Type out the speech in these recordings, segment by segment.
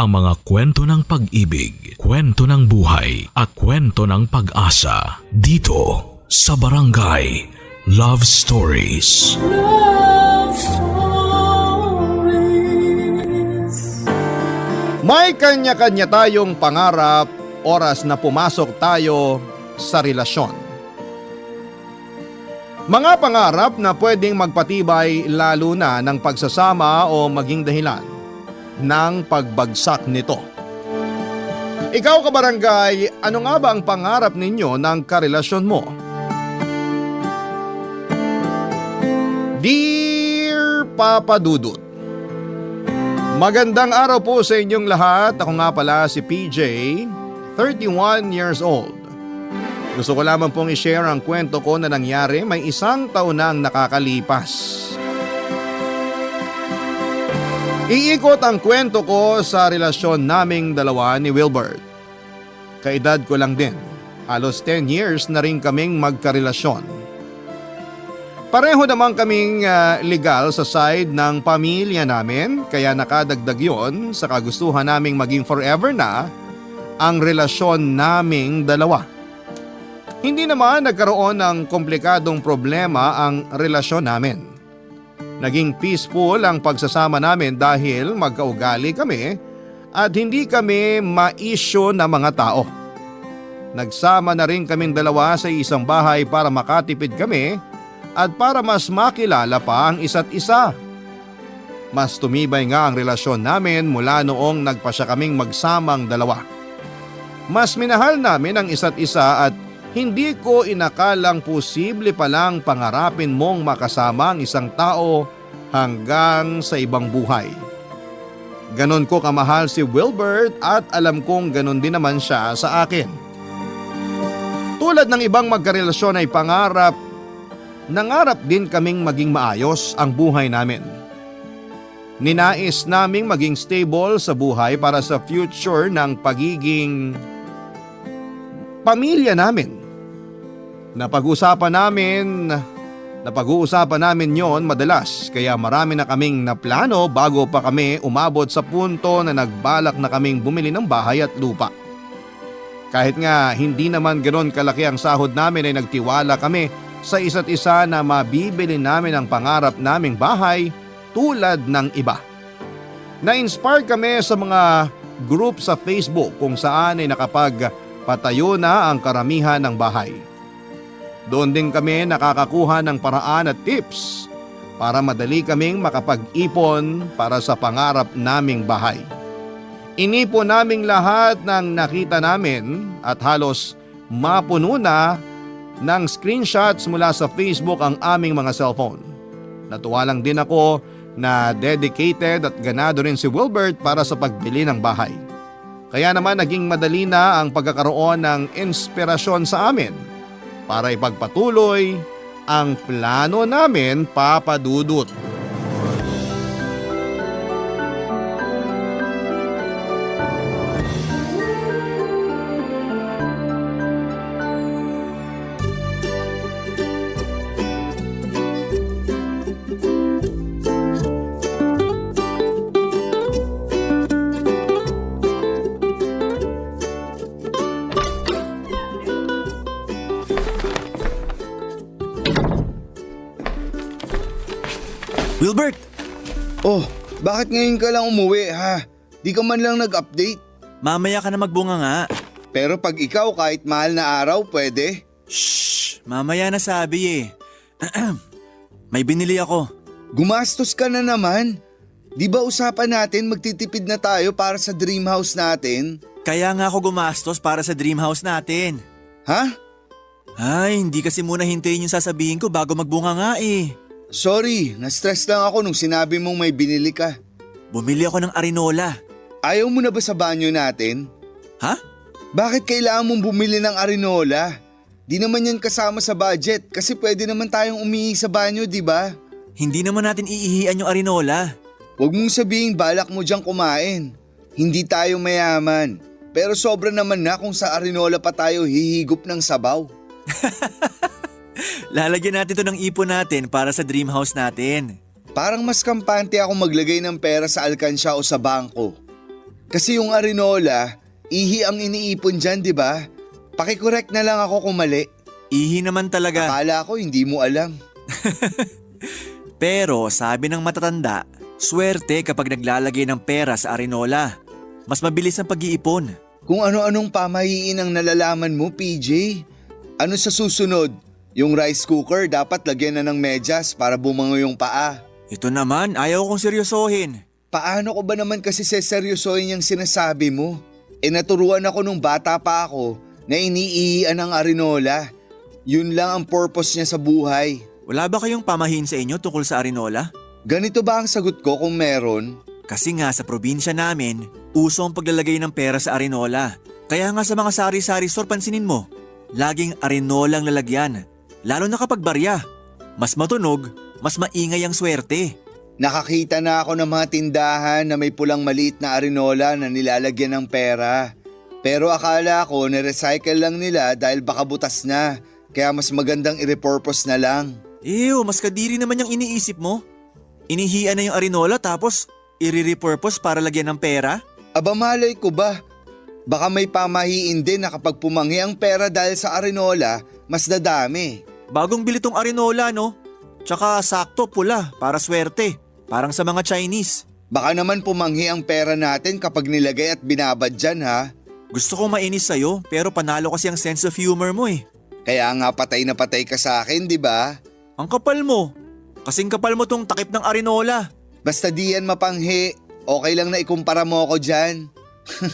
ang mga kwento ng pag-ibig, kwento ng buhay at kwento ng pag-asa dito sa Barangay Love Stories. Love Stories. May kanya-kanya tayong pangarap oras na pumasok tayo sa relasyon. Mga pangarap na pwedeng magpatibay lalo na ng pagsasama o maging dahilan ng pagbagsak nito. Ikaw kabarangay, ano nga ba ang pangarap ninyo ng karelasyon mo? Dear Papa Dudut, magandang araw po sa inyong lahat. Ako nga pala si PJ, 31 years old. Gusto ko lamang pong i-share ang kwento ko na nangyari may 1 taon nang nakakalipas. Iikot ang kwento ko sa relasyon naming dalawa ni Wilbert. Kaedad ko lang din, halos 10 years na rin kaming magkarelasyon. Pareho naman kaming legal sa side ng pamilya namin kaya nakadagdag yon sa kagustuhan naming maging forever na ang relasyon naming dalawa. Hindi naman nagkaroon ng komplikadong problema ang relasyon namin. Naging peaceful ang pagsasama namin dahil magkaugali kami at hindi kami ma-issue na mga tao. Nagsama na rin kaming dalawa sa isang bahay para makatipid kami at para mas makilala pa ang isa't isa. Mas tumibay nga ang relasyon namin mula noong nagpasya kaming magsamang dalawa. Mas minahal namin ang isa't isa at hindi ko inakalang posible palang pangarapin mong makasama ang isang tao hanggang sa ibang buhay. Ganon ko kamahal si Wilbert at alam kong ganon din naman siya sa akin. Tulad ng ibang magkarelasyon ay nangarap din kaming maging maayos ang buhay namin. Ninais naming maging stable sa buhay para sa future ng pagiging pamilya namin. Napag-uusapan namin yon madalas kaya marami na kaming naplano bago pa kami umabot sa punto na nagbalak na kaming bumili ng bahay at lupa. Kahit nga hindi naman ganoon kalaki ang sahod namin ay nagtiwala kami sa isa't isa na mabibili namin ang pangarap naming bahay tulad ng iba. Na-inspire kami sa mga group sa Facebook kung saan ay nakapagpatayo na ang karamihan ng bahay. Doon din kami nakakakuha ng paraan at tips para madali kaming makapag-ipon para sa pangarap naming bahay. Inipon naming lahat ng nakita namin at halos mapuno na ng screenshots mula sa Facebook ang aming mga cellphone. Natuwa lang din ako na dedicated at ganado rin si Wilbert para sa pagbili ng bahay. Kaya naman naging madali na ang pagkakaroon ng inspirasyon sa amin para ipagpatuloy ang plano namin, Papa Dudut. Wilbert! Oh, bakit ngayon ka lang umuwi ha? Di ka man lang nag-update. Mamaya ka na magbunga nga. Pero pag ikaw kahit mahal na araw, pwede. Shhh! Mamaya na sabi eh. May binili ako. Gumastos ka na naman. Di ba usapan natin magtitipid na tayo para sa dream house natin? Kaya nga ako gumastos para sa dream house natin. Ha? Ay, hindi kasi muna hintayin yung sasabihin ko bago magbunga nga eh. Sorry, na-stress lang ako nung sinabi mong may binili ka. Bumili ako ng arinola. Ayaw mo na ba sa banyo natin? Ha? Bakit kailangan mong bumili ng arinola? Di naman yan kasama sa budget kasi pwede naman tayong umihi sa banyo, di ba? Hindi naman natin iihian yung arinola. Huwag mong sabihin balak mo diyang kumain. Hindi tayo mayaman. Pero sobra naman na kung sa arinola pa tayo hihigop ng sabaw. Lalagyan natin to ng ipon natin para sa dream house natin. Parang mas kampante ako maglagay ng pera sa alkansya o sa bangko. Kasi yung Arinola, ihi ang iniipon dyan, di ba? Pakicorrect na lang ako kung mali. Ihi naman talaga. Akala ko hindi mo alam. Pero sabi ng matatanda, swerte kapag naglalagay ng pera sa Arinola. Mas mabilis ang pag-iipon. Kung ano-anong pamahiin ang nalalaman mo, PJ. Ano sa susunod? Yung rice cooker dapat lagyan na ng medyas para bumango yung paa. Ito naman, ayaw kong seryosohin. Paano ko ba naman kasi seseryosohin yung sinasabi mo? Naturuan ako nung bata pa ako na iniihian ng Arinola. Yun lang ang purpose niya sa buhay. Wala ba kayong pamahiin sa inyo tungkol sa Arinola? Ganito ba ang sagot ko kung meron? Kasi nga sa probinsya namin, uso ang paglalagay ng pera sa Arinola. Kaya nga sa mga sari-sari store pansinin mo, laging Arinola ang lalagyan. Lalo na kapag barya. Mas matunog, mas maingay ang swerte. Nakakita na ako ng mga tindahan na may pulang maliit na Arinola na nilalagyan ng pera. Pero akala ko na-recycle lang nila dahil baka butas na. Kaya mas magandang i-repurpose na lang. Ew, mas kadiri naman yung iniisip mo. Inihian na yung Arinola tapos i-repurpose para lagyan ng pera? Aba malay ko ba? Baka may pamahiin din na kapag pumanghi ang pera dahil sa Arinola, mas dadami. Bagong bili tong Arinola, no? Tsaka sakto pula para swerte. Parang sa mga Chinese. Baka naman pumanghi ang pera natin kapag nilagay at binabadyan ha. Gusto kong mainis sa'yo pero panalo kasi ang sense of humor mo eh. Kaya nga patay na patay ka sa akin, di ba? Ang kapal mo. Kasing kapal mo tong takip ng Arinola. Basta di yan mapanghi, okay lang na ikumpara mo ako dyan.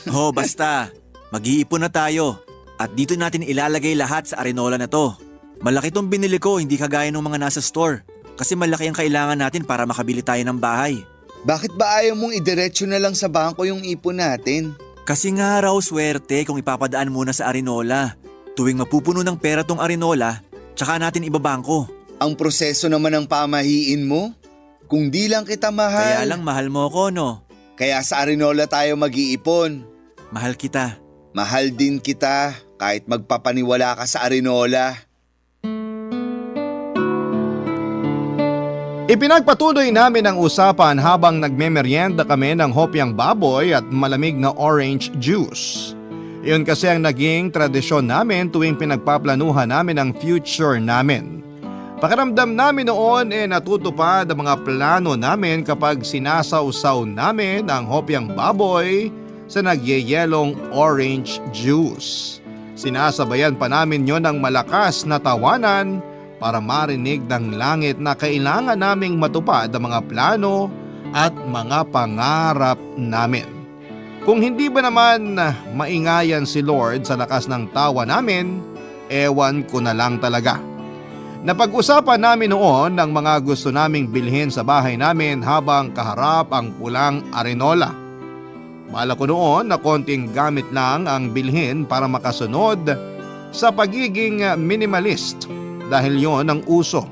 Oh, basta. Mag-iipon na tayo. At dito natin ilalagay lahat sa Arinola na to. Malaki tong binili ko, hindi kagaya ng mga nasa store. Kasi malaki ang kailangan natin para makabili tayo ng bahay. Bakit ba ayaw mong idiretso na lang sa bangko yung ipon natin? Kasi nga raw swerte kung ipapadaan muna sa Arinola. Tuwing mapupuno ng pera tong Arinola, tsaka natin ibabangko. Ang proseso naman ng pamahiin mo? Kung di lang kita mahal. Kaya lang mahal mo ko, no? Kaya sa Arinola tayo mag-iipon. Mahal kita. Mahal din kita kahit magpapaniwala ka sa Arinola. Ipinagpatuloy namin ang usapan habang nagmemeryenda kami ng hopyang baboy at malamig na orange juice. Iyon kasi ang naging tradisyon namin tuwing pinagpaplanuhan namin ang future namin. Pakiramdam namin noon natutupad ang mga plano namin kapag sinasawsaw namin ang hopyang baboy sa nagyeyelong orange juice. Sinasabayan pa namin yon ng malakas na tawanan para marinig ng langit na kailangan naming matupad ang mga plano at mga pangarap namin. Kung hindi ba naman maingayan si Lord sa lakas ng tawa namin, ewan ko na lang talaga. Napag-usapan namin noon ng mga gusto naming bilhin sa bahay namin habang kaharap ang pulang Arinola. Bala ko noon na konting gamit lang ang bilhin para makasunod sa pagiging minimalist. Dahil yon ang uso.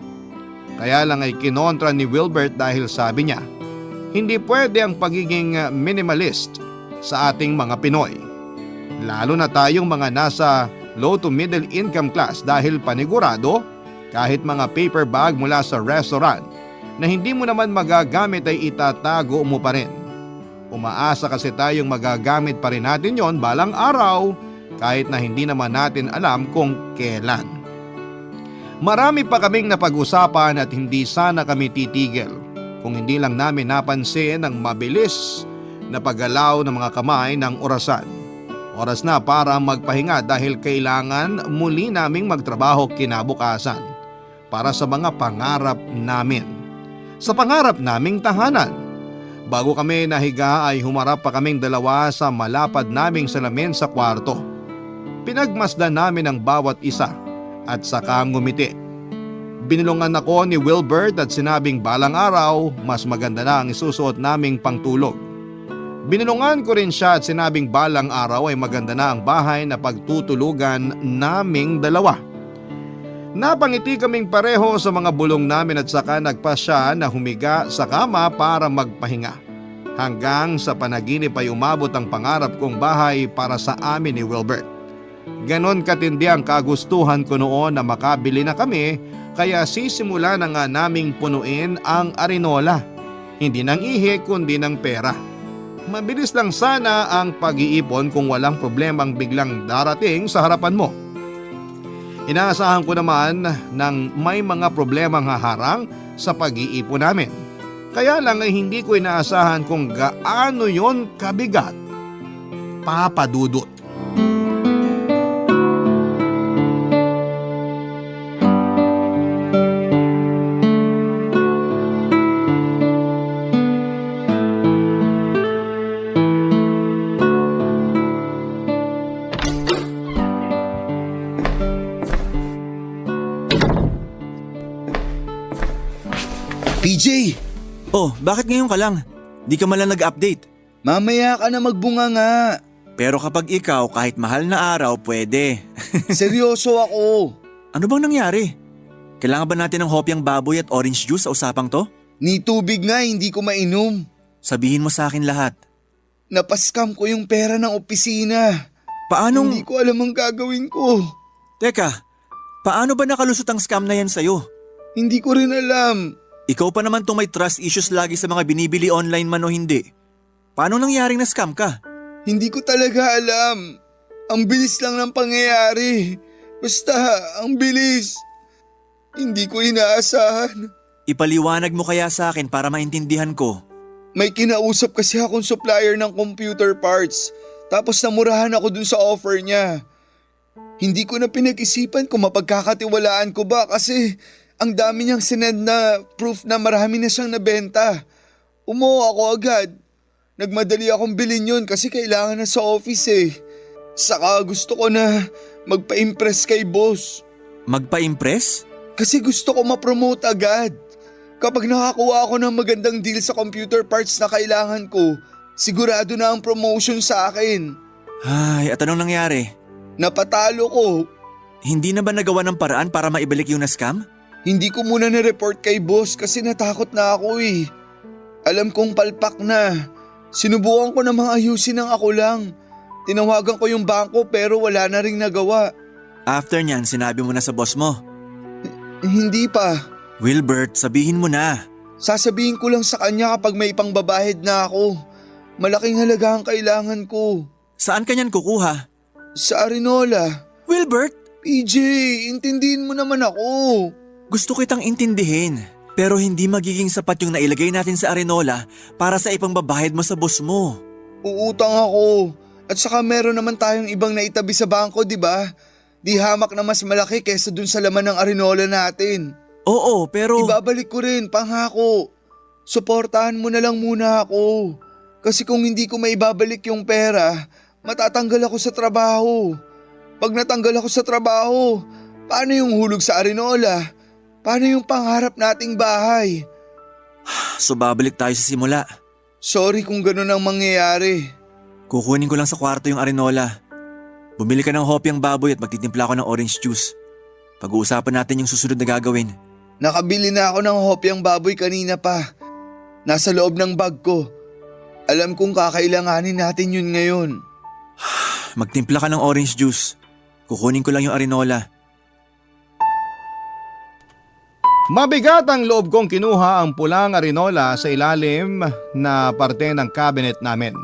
Kaya lang ay kinontra ni Wilbert dahil sabi niya, hindi pwede ang pagiging minimalist sa ating mga Pinoy. Lalo na tayong mga nasa low to middle income class dahil panigurado kahit mga paper bag mula sa restaurant na hindi mo naman magagamit ay itatago mo pa rin. Umaasa kasi tayong magagamit pa rin natin yon balang araw kahit na hindi naman natin alam kung kailan. Marami pa kaming napag-usapan at hindi sana kami titigil kung hindi lang namin napansin ang mabilis na paggalaw ng mga kamay ng orasan. Oras na para magpahinga dahil kailangan muli naming magtrabaho kinabukasan para sa mga pangarap namin. Sa pangarap naming tahanan. Bago kami nahiga ay humarap pa kaming dalawa sa malapad naming salamin sa kwarto. Pinagmasdan namin ang bawat isa at saka ngumiti. Binulungan ako ni Wilbert at sinabing balang araw mas maganda na ang isusuot naming pangtulog. Binulungan ko rin siya at sinabing balang araw ay maganda na ang bahay na pagtutulugan naming dalawa. Napangiti kaming pareho sa mga bulong namin at saka nagpasya na humiga sa kama para magpahinga. Hanggang sa panaginip ay umabot ang pangarap kong bahay para sa amin ni Wilbert. Ganon katindi ang kagustuhan ko noon na makabili na kami kaya sisimula na nga naming punuin ang Arinola. Hindi ng ihi kundi ng pera. Mabilis lang sana ang pag-iipon kung walang problemang biglang darating sa harapan mo. Inaasahan ko naman nang may mga problemang haharang sa pag-iipon namin. Kaya lang ay hindi ko inaasahan kung gaano yon kabigat. Papa Dudut. PJ! Oh, bakit ngayon ka lang? Di ka malang nag-update. Mamaya ka na magbunga nga. Pero kapag ikaw kahit mahal na araw, pwede. Seryoso ako. Ano bang nangyari? Kailangan ba natin ng hopyang baboy at orange juice sa usapang to? Ni tubig nga hindi ko mainom. Sabihin mo sa akin lahat. Napaskam ko yung pera ng opisina. Paanong… Hindi ko alam ang gagawin ko. Teka, paano ba nakalusot ang scam na yan sa'yo? Hindi ko rin alam. Ikaw pa naman itong may trust issues lagi sa mga binibili online man o hindi. Paano nangyaring na scam ka? Hindi ko talaga alam. Ang bilis lang ng pangyayari. Basta, ang bilis. Hindi ko inaasahan. Ipaliwanag mo kaya sa akin para maintindihan ko. May kinausap kasi akong supplier ng computer parts. Tapos namurahan ako dun sa offer niya. Hindi ko na pinag-isipan kung mapagkakatiwalaan ko ba kasi ang dami niyang sinend na proof na marami na siyang nabenta. Umuo ako agad. Nagmadali akong bilhin yun kasi kailangan na sa office eh. Saka gusto ko na magpa-impress kay boss. Magpa-impress? Kasi gusto ko ma-promote agad. Kapag nakakuha ako ng magandang deal sa computer parts na kailangan ko, sigurado na ang promotion sa akin. Ay, at anong nangyari? Napatalo ko. Hindi na ba nagawa ng paraan para maibalik yung na-scam? Hindi ko muna na-report kay boss kasi natakot na ako eh. Alam kong palpak na. Sinubukan ko namang ayusin ng ako lang. Tinawagan ko yung bangko pero wala na ring nagawa. After nyan, sinabi mo na sa boss mo. Hindi pa. Wilbert, sabihin mo na. Sasabihin ko lang sa kanya kapag may pangbabahid na ako. Malaking halaga ang kailangan ko. Saan ka nyan kukuha? Sa Arinola. Wilbert! PJ, intindihin mo naman ako. Gusto kitang intindihin, pero hindi magiging sapat yung nailagay natin sa Arenola para sa ipangbabayad mo sa boss mo. Uutang ako. At saka meron naman tayong ibang naitabi sa bangko, di ba? Di hamak na mas malaki kesa dun sa laman ng Arenola natin. Oo, pero… Ibabalik ko rin, pangako. Suportahan mo na lang muna ako. Kasi kung hindi ko maibabalik yung pera, matatanggal ako sa trabaho. Pag natanggal ako sa trabaho, paano yung hulog sa Arenola? Paano yung pangarap nating bahay? So babalik tayo sa simula. Sorry kung ganun ang mangyayari. Kukunin ko lang sa kwarto yung Arenola. Bumili ka ng hopyang baboy at magtitimpla ako ng orange juice. Pag-uusapan natin yung susunod na gagawin. Nakabili na ako ng hopyang baboy kanina pa. Nasa loob ng bag ko. Alam kong kakailanganin natin yun ngayon. Magtimpla ka ng orange juice. Kukunin ko lang yung Arenola. Mabigat ang loob kong kinuha ang pulang Arenola sa ilalim na parte ng cabinet namin.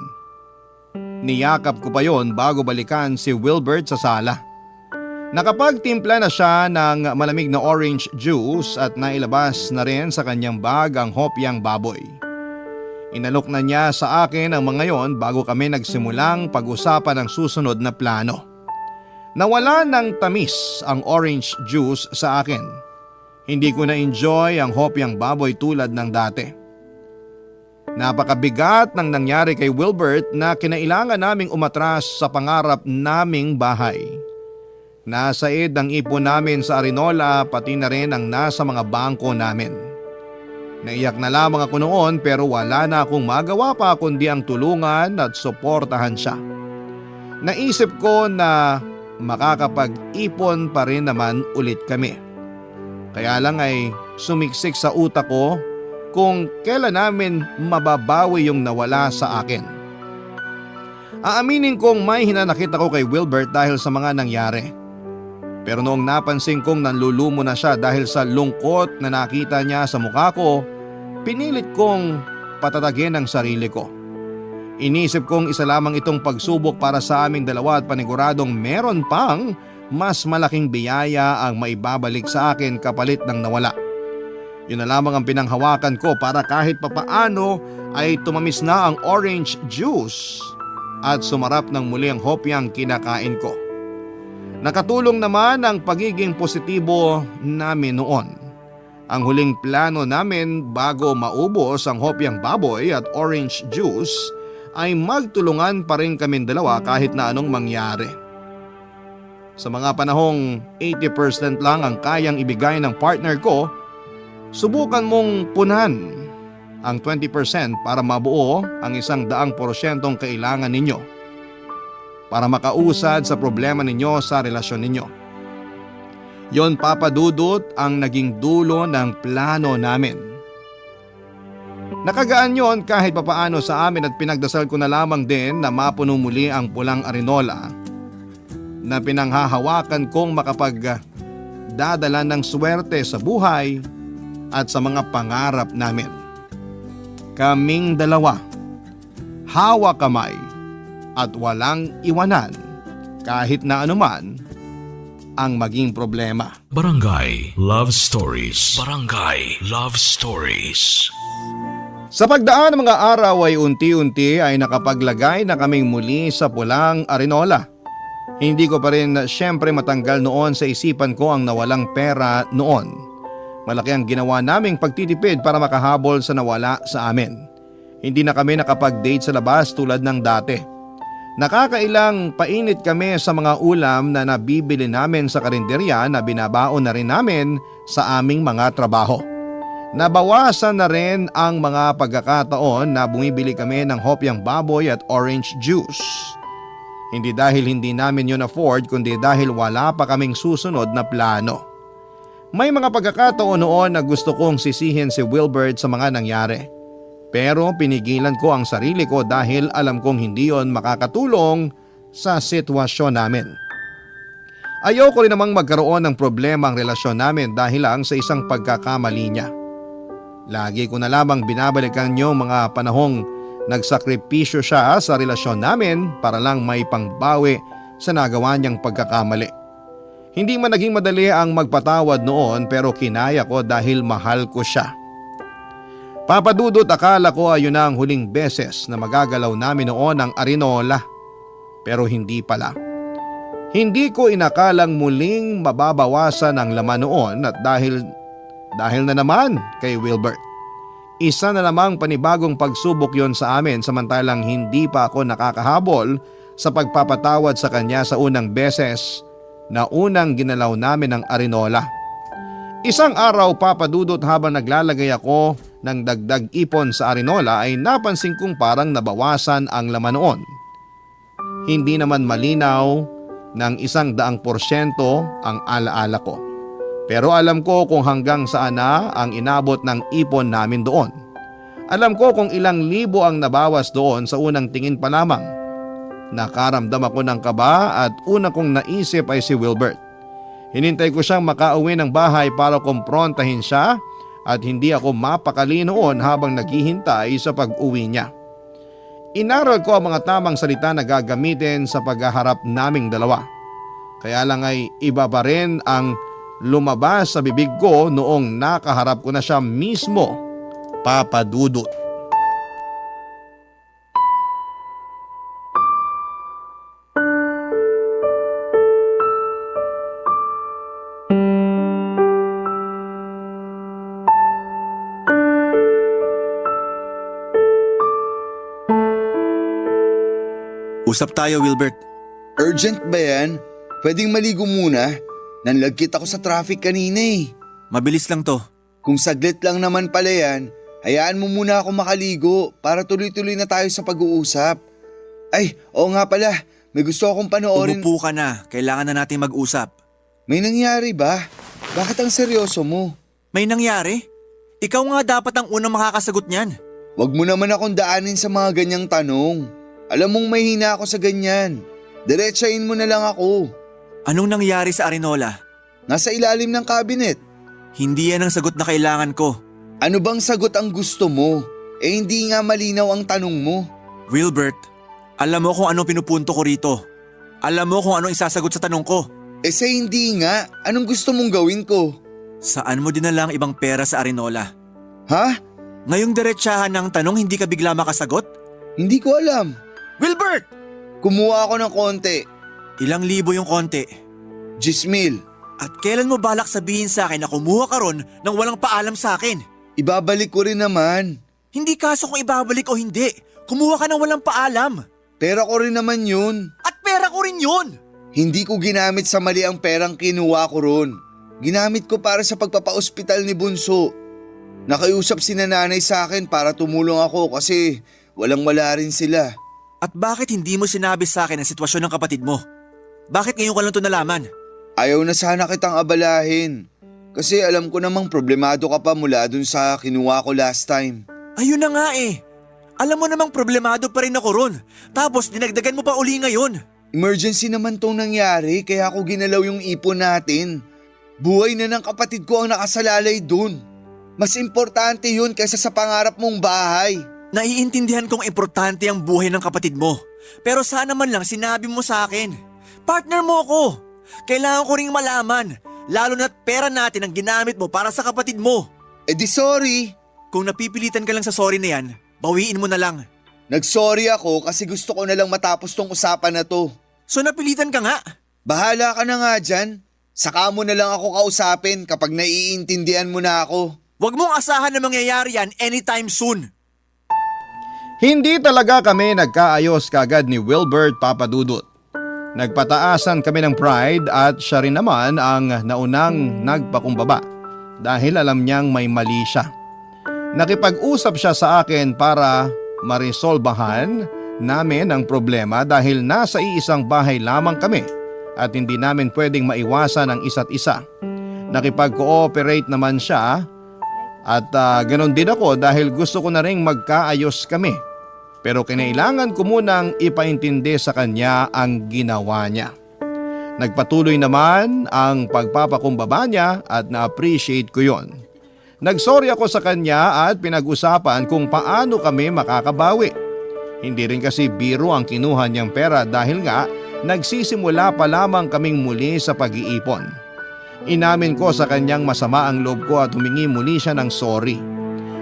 Niyakap ko pa yon bago balikan si Wilbert sa sala. Nakapagtimpla na siya ng malamig na orange juice at nailabas na rin sa kanyang bag ang hopyang baboy. Inalok na niya sa akin ang mga yon bago kami nagsimulang pag-usapan ang susunod na plano. Nawala ng tamis ang orange juice sa akin. Hindi ko na-enjoy ang hopyang baboy tulad ng dati. Napakabigat ng nangyari kay Wilbert na kinailangan naming umatras sa pangarap naming bahay. Nasaid ang ipon namin sa Arenola pati na rin ang nasa mga bangko namin. Naiyak na lamang ako noon pero wala na akong magawa pa kundi ang tulungan at suportahan siya. Naisip ko na makakapag-ipon pa rin naman ulit kami. Kaya lang ay sumiksik sa utak ko kung kailan namin mababawi yung nawala sa akin. Aaminin kong may hinanakit ako kay Wilbert dahil sa mga nangyari. Pero noong napansin kong nanlulumo na siya dahil sa lungkot na nakita niya sa mukha ko, pinilit kong patatagin ang sarili ko. Inisip kong isa lamang itong pagsubok para sa aming dalawa at paniguradong meron pang mas malaking biyaya ang maibabalik sa akin kapalit ng nawala. Yun na lamang ang pinanghawakan ko para kahit papaano ay tumamis na ang orange juice at sumarap ng muli ang hopyang kinakain ko. Nakatulong naman ang pagiging positibo namin noon. Ang huling plano namin bago maubos ang hopyang baboy at orange juice ay magtulungan pa rin kaming dalawa kahit na anong mangyari. Sa mga panahong 80% lang ang kayang ibigay ng partner ko, subukan mong punan ang 20% para mabuo ang 100% kailangan ninyo para makausad sa problema ninyo sa relasyon ninyo. Yon, Papa Dudut, ang naging dulo ng plano namin. Nakagaan yon kahit papaano sa amin at pinagdasal ko na lamang din na mapuno muli ang pulang arinola na pinanghahawakan kong makapagdadala ng swerte sa buhay at sa mga pangarap namin. Kaming dalawa, hawak kamay at walang iwanan kahit na anuman ang maging problema. Barangay Love Stories. Barangay Love Stories. Sa pagdaan ng mga araw ay unti-unti ay nakapaglagay na kaming muli sa pulang arinola. Hindi ko pa rin siyempre matanggal noon sa isipan ko ang nawalang pera noon. Malaki ang ginawa naming pagtitipid para makahabol sa nawala sa amin. Hindi na kami nakapag-date sa labas tulad ng dati. Nakakailang painit kami sa mga ulam na nabibili namin sa karinderya na binabaon na rin namin sa aming mga trabaho. Nabawasan na rin ang mga pagkakataon na bumibili kami ng hopyang baboy at orange juice. Hindi dahil hindi namin yun afford kundi dahil wala pa kaming susunod na plano. May mga pagkakataon noon na gusto kong sisihin si Wilbert sa mga nangyari. Pero pinigilan ko ang sarili ko dahil alam kong hindi yon makakatulong sa sitwasyon namin. Ayoko rin namang magkaroon ng problema ang relasyon namin dahil lang sa isang pagkakamali niya. Lagi ko na lamang binabalikan yung mga panahong nagsakripisyo siya sa relasyon namin para lang may pangbawi sa nagawa niyang pagkakamali. Hindi man naging madali ang magpatawad noon pero kinaya ko dahil mahal ko siya. Papa Dudut, akala ko ayun na ang huling beses na magagalaw namin noon ang arinola. Pero hindi pala. Hindi ko inakalang muling mababawasan ang laman noon at dahil na naman kay Wilbert. Isa na namang panibagong pagsubok yon sa amin samantalang hindi pa ako nakakahabol sa pagpapatawad sa kanya sa unang beses na unang ginalaw namin ang arinola. Isang araw, Papa Dudut, habang naglalagay ako ng dagdag ipon sa arinola ay napansin kong parang nabawasan ang laman noon. Hindi naman malinaw ng 100% ang alaala ko. Pero alam ko kung hanggang saan na ang inabot ng ipon namin doon. Alam ko kung ilang libo ang nabawas doon sa unang tingin pa lamang. Nakaramdam ako ng kaba at una kong naisip ay si Wilbert. Hinintay ko siyang makauwi ng bahay para kumprontahin siya at hindi ako mapakali noon habang naghihintay sa pag-uwi niya. Inaral ko ang mga tamang salita na gagamitin sa paghaharap naming dalawa. Kaya lang ay iba pa rin ang lumabas sa bibig ko noong nakaharap ko na siya mismo, Papa Dudut. Usap tayo, Wilbert. Urgent ba yan? Pwedeng maligo muna? Nanlagkit ako sa traffic kanina eh. Mabilis lang to. Kung saglit lang naman pala yan, hayaan mo muna ako makaligo para tuloy-tuloy na tayo sa pag-uusap. Ay, oo nga pala, may gusto akong panoorin. Umupo ka na, kailangan na natin mag-usap. May nangyari ba? Bakit ang seryoso mo? May nangyari? Ikaw nga dapat ang unang makakasagot niyan. Wag mo naman akong daanin sa mga ganyang tanong. Alam mong mahina ako sa ganyan. Diretsahin mo na lang ako. Anong nangyari sa arinola? Nasa ilalim ng cabinet. Hindi yan ang sagot na kailangan ko. Ano bang sagot ang gusto mo? Eh hindi nga malinaw ang tanong mo. Wilbert, alam mo kung anong pinupunto ko rito. Alam mo kung anong isasagot sa tanong ko. Sa hindi nga, anong gusto mong gawin ko? Saan mo dinala ang ibang pera sa Arinola? Ha? Ngayong diretsahan ng tanong hindi ka bigla makasagot? Hindi ko alam. Wilbert! Kumuha ako ng konti. Ilang libo yung konti? 10,000. At kailan mo balak sabihin sa akin na kumuha ka ron nang walang paalam sa akin? Ibabalik ko rin naman. Hindi kaso kung ibabalik o hindi. Kumuha ka nang walang paalam. Pera ko rin naman yun. At pera ko rin yun! Hindi ko ginamit sa mali ang perang kinuha ko ron. Ginamit ko para sa pagpapa-ospital ni Bunso. Nakiusap si nanay sa akin para tumulong ako kasi walang-wala rin sila. At bakit hindi mo sinabi sa akin ang sitwasyon ng kapatid mo? Bakit ngayon ka lang ito nalaman? Ayaw na sana kitang abalahin. Kasi alam ko namang problemado ka pa mula dun sa kinuha ko last time. Ayun na nga eh. Alam mo namang problemado pa rin ako ron. Tapos dinagdagan mo pa uli ngayon. Emergency naman tong nangyari kaya ako ginalaw yung ipon natin. Buhay na ng kapatid ko ang nakasalalay dun. Mas importante yun kaysa sa pangarap mong bahay. Naiintindihan kong importante ang buhay ng kapatid mo. Pero sana man lang sinabi mo sa akin. Partner mo ako. Kailangan ko ring malaman. Lalo na't pera natin ang ginamit mo para sa kapatid mo. Di sorry. Kung napipilitan ka lang sa sorry na yan, bawiin mo na lang. Nagsorry ako kasi gusto ko na lang matapos tong usapan na to. So napilitan ka nga. Bahala ka na nga dyan. Saka mo na lang ako kausapin kapag naiintindihan mo na ako. Huwag mong asahan na mangyayari yan anytime soon. Hindi talaga kami nagkaayos kagad ni Wilbert Papadudut. Nagpataasan kami ng pride at siya rin naman ang naunang nagpakumbaba dahil alam niyang may mali siya. Nakipag-usap siya sa akin para maresolbahan namin ang problema dahil nasa iisang bahay lamang kami at hindi namin pwedeng maiwasan ang isa't isa. Nakipag-cooperate naman siya at ganon din ako dahil gusto ko na ring magkaayos kami. Pero kinailangan ko munang ipaintindi sa kanya ang ginawa niya. Nagpatuloy naman ang pagpapakumbaba niya at na-appreciate ko yon. Nagsorry ako sa kanya at pinag-usapan kung paano kami makakabawi. Hindi rin kasi biro ang kinuha niyang pera dahil nga nagsisimula pa lamang kaming muli sa pag-iipon. Inamin ko sa kanyang masama ang loob ko at humingi muli siya ng sorry.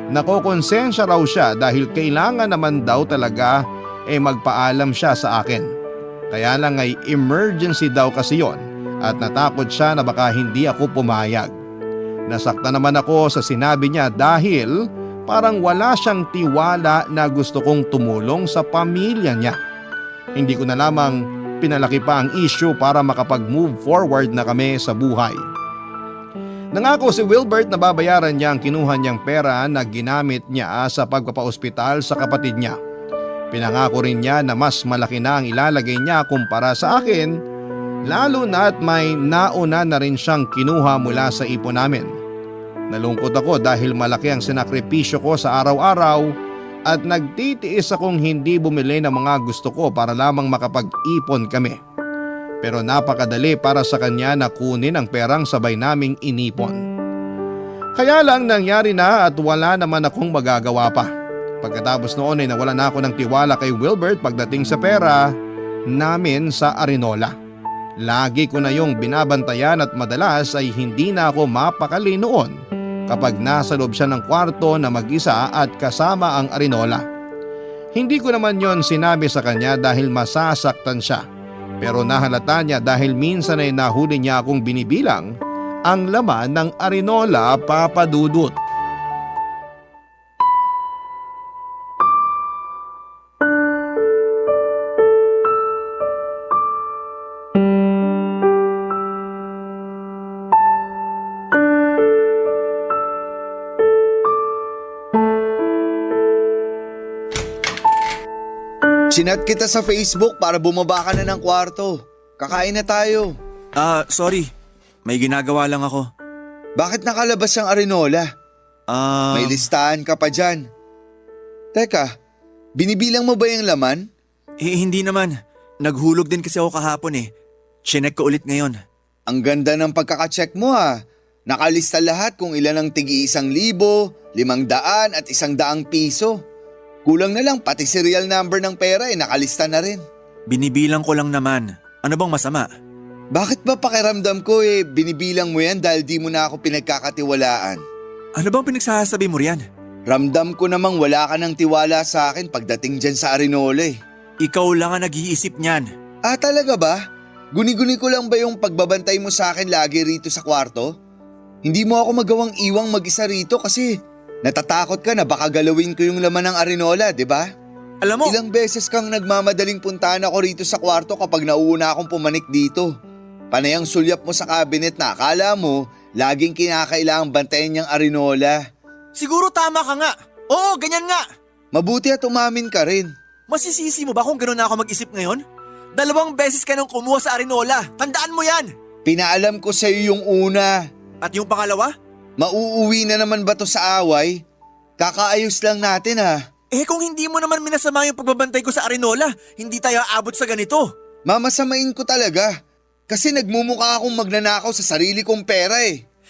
Nakokonsensya raw siya dahil kailangan naman daw talaga magpaalam siya sa akin. Kaya lang ay emergency daw kasi yon at natakot siya na baka hindi ako pumayag. Nasaktan naman ako sa sinabi niya dahil parang wala siyang tiwala na gusto kong tumulong sa pamilya niya. Hindi ko na lamang pinalaki pa ang issue para makapag-move forward na kami sa buhay. Nangako si Wilbert na babayaran niya ang kinuha niyang pera na ginamit niya sa pagpapaospital sa kapatid niya. Pinangako rin niya na mas malaki na ang ilalagay niya kumpara sa akin, lalo na at may nauna na rin siyang kinuha mula sa ipon namin. Nalungkot ako dahil malaki ang sinakripisyo ko sa araw-araw at nagtitiis akong hindi bumili ng mga gusto ko para lamang makapag-ipon kami. Pero napakadali para sa kanya na kunin ang perang sabay naming inipon. Kaya lang nangyari na at wala naman akong magagawa pa. Pagkatapos noon ay nawala na ako ng tiwala kay Wilbert pagdating sa pera namin sa Arinola. Lagi ko na yung binabantayan at madalas ay hindi na ako mapakali noon kapag nasa loob siya ng kwarto na mag-isa at kasama ang Arinola. Hindi ko naman yon sinabi sa kanya dahil masasaktan siya. Pero nahalata niya dahil minsan ay nahuli niya akong binibilang ang laman ng Arinola, Papadudut. Chinat kita sa Facebook para bumaba ka na ng kwarto. Kakain na tayo. Sorry. May ginagawa lang ako. Bakit nakalabas ang Arinola? May listahan ka pa dyan. Teka, binibilang mo ba yung laman? Hindi naman. Naghulog din kasi ako kahapon eh. Chinek ko ulit ngayon. Ang ganda ng pagkakacheck mo ha. Nakalista lahat kung ilan ang tigi 1,000, 500 at 100 piso. Kulang na lang pati serial number ng pera nakalista na rin. Binibilang ko lang naman. Ano bang masama? Bakit ba pakiramdam ko binibilang mo yan dahil di mo na ako pinagkakatiwalaan? Ano bang pinagsasabi mo riyan? Ramdam ko namang wala ka ng tiwala sa akin pagdating dyan sa Arinola Ikaw lang ang nag-iisip niyan. Ah, talaga ba? Guni-guni ko lang ba yung pagbabantay mo sa akin lagi rito sa kwarto? Hindi mo ako magawang iwang mag-isa rito kasi natatakot ka na baka galawin ko yung laman ng Arinola, di ba? Alam mo, Ilang beses kang nagmamadaling puntahan ako rito sa kwarto kapag nauuna akong pumanik dito. Panay ang sulyap mo sa cabinet na akala mo laging kinakailangang bantayan niyang Arinola. siguro tama ka nga. Oo, ganyan nga. Mabuti at umamin ka rin. Masisisi mo ba kung gano'n na ako mag-isip ngayon? 2 beses ka nang kumuha sa Arinola. Tandaan mo yan. Pinaalam ko sa iyo yung una. At yung pangalawa? Mauuwi na naman ba to sa away? Kakaayos lang natin ha. Kung hindi mo naman minasama yung pagbabantay ko sa Arinola, hindi tayo aabot sa ganito. Mamasamain ko talaga. Kasi nagmumukha akong magnanakaw sa sarili kong pera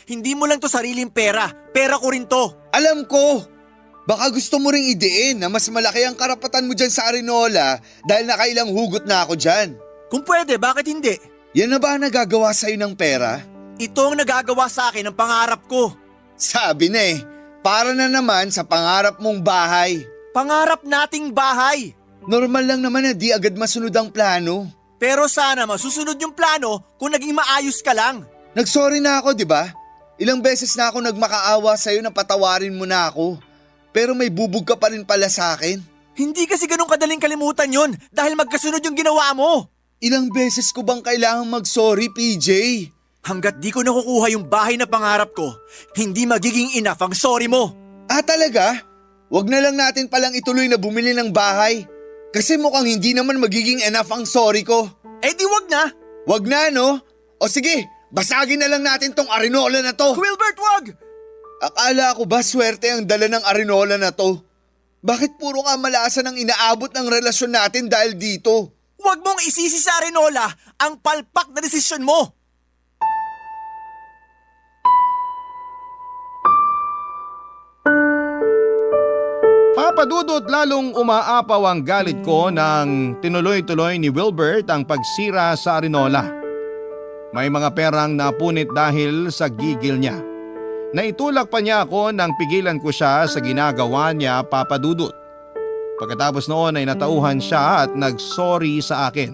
Hindi mo lang to sariling pera. Pera ko rin to. Alam ko. Baka gusto mo ring idein na mas malaki ang karapatan mo dyan sa Arinola dahil nakailang hugot na ako dyan. Kung pwede, bakit hindi? Yan na ba ang nagagawa sa'yo ng pera? Ito ang nagagawa sa akin ng pangarap ko. Sabi na para na naman sa pangarap mong bahay. Pangarap nating bahay. Normal lang naman na di agad masunod ang plano. Pero sana masusunod yung plano kung naging maayos ka lang. Nagsorry na ako, di ba? Ilang beses na ako nagmakaawa sa'yo na patawarin mo na ako. Pero may bubog ka pa rin pala sa akin. Hindi kasi ganun kadaling kalimutan yon dahil magkasunod yung ginawa mo. Ilang beses ko bang kailangang mag-sorry, PJ? Hanggat di ko nakukuha yung bahay na pangarap ko, hindi magiging enough ang sorry mo. Ah, talaga? Wag na lang natin palang ituloy na bumili ng bahay. Kasi mukhang hindi naman magiging enough ang sorry ko. Di wag na. Wag na, no? O sige, basagin na lang natin tong Arinola na to. Wilbert, wag! Akala ko ba swerte ang dala ng Arinola na to? Bakit puro kamalasan ang inaabot ng relasyon natin dahil dito? Wag mong isisi sa Arinola ang palpak na desisyon mo. Papadudot lalong umaapaw ang galit ko nang tinuloy-tuloy ni Wilbert ang pagsira sa Arinola. May mga perang napunit dahil sa gigil niya. Naitulak pa niya ako nang pigilan ko siya sa ginagawa niya, Papadudot. Pagkatapos noon ay natauhan siya at nagsorry sa akin.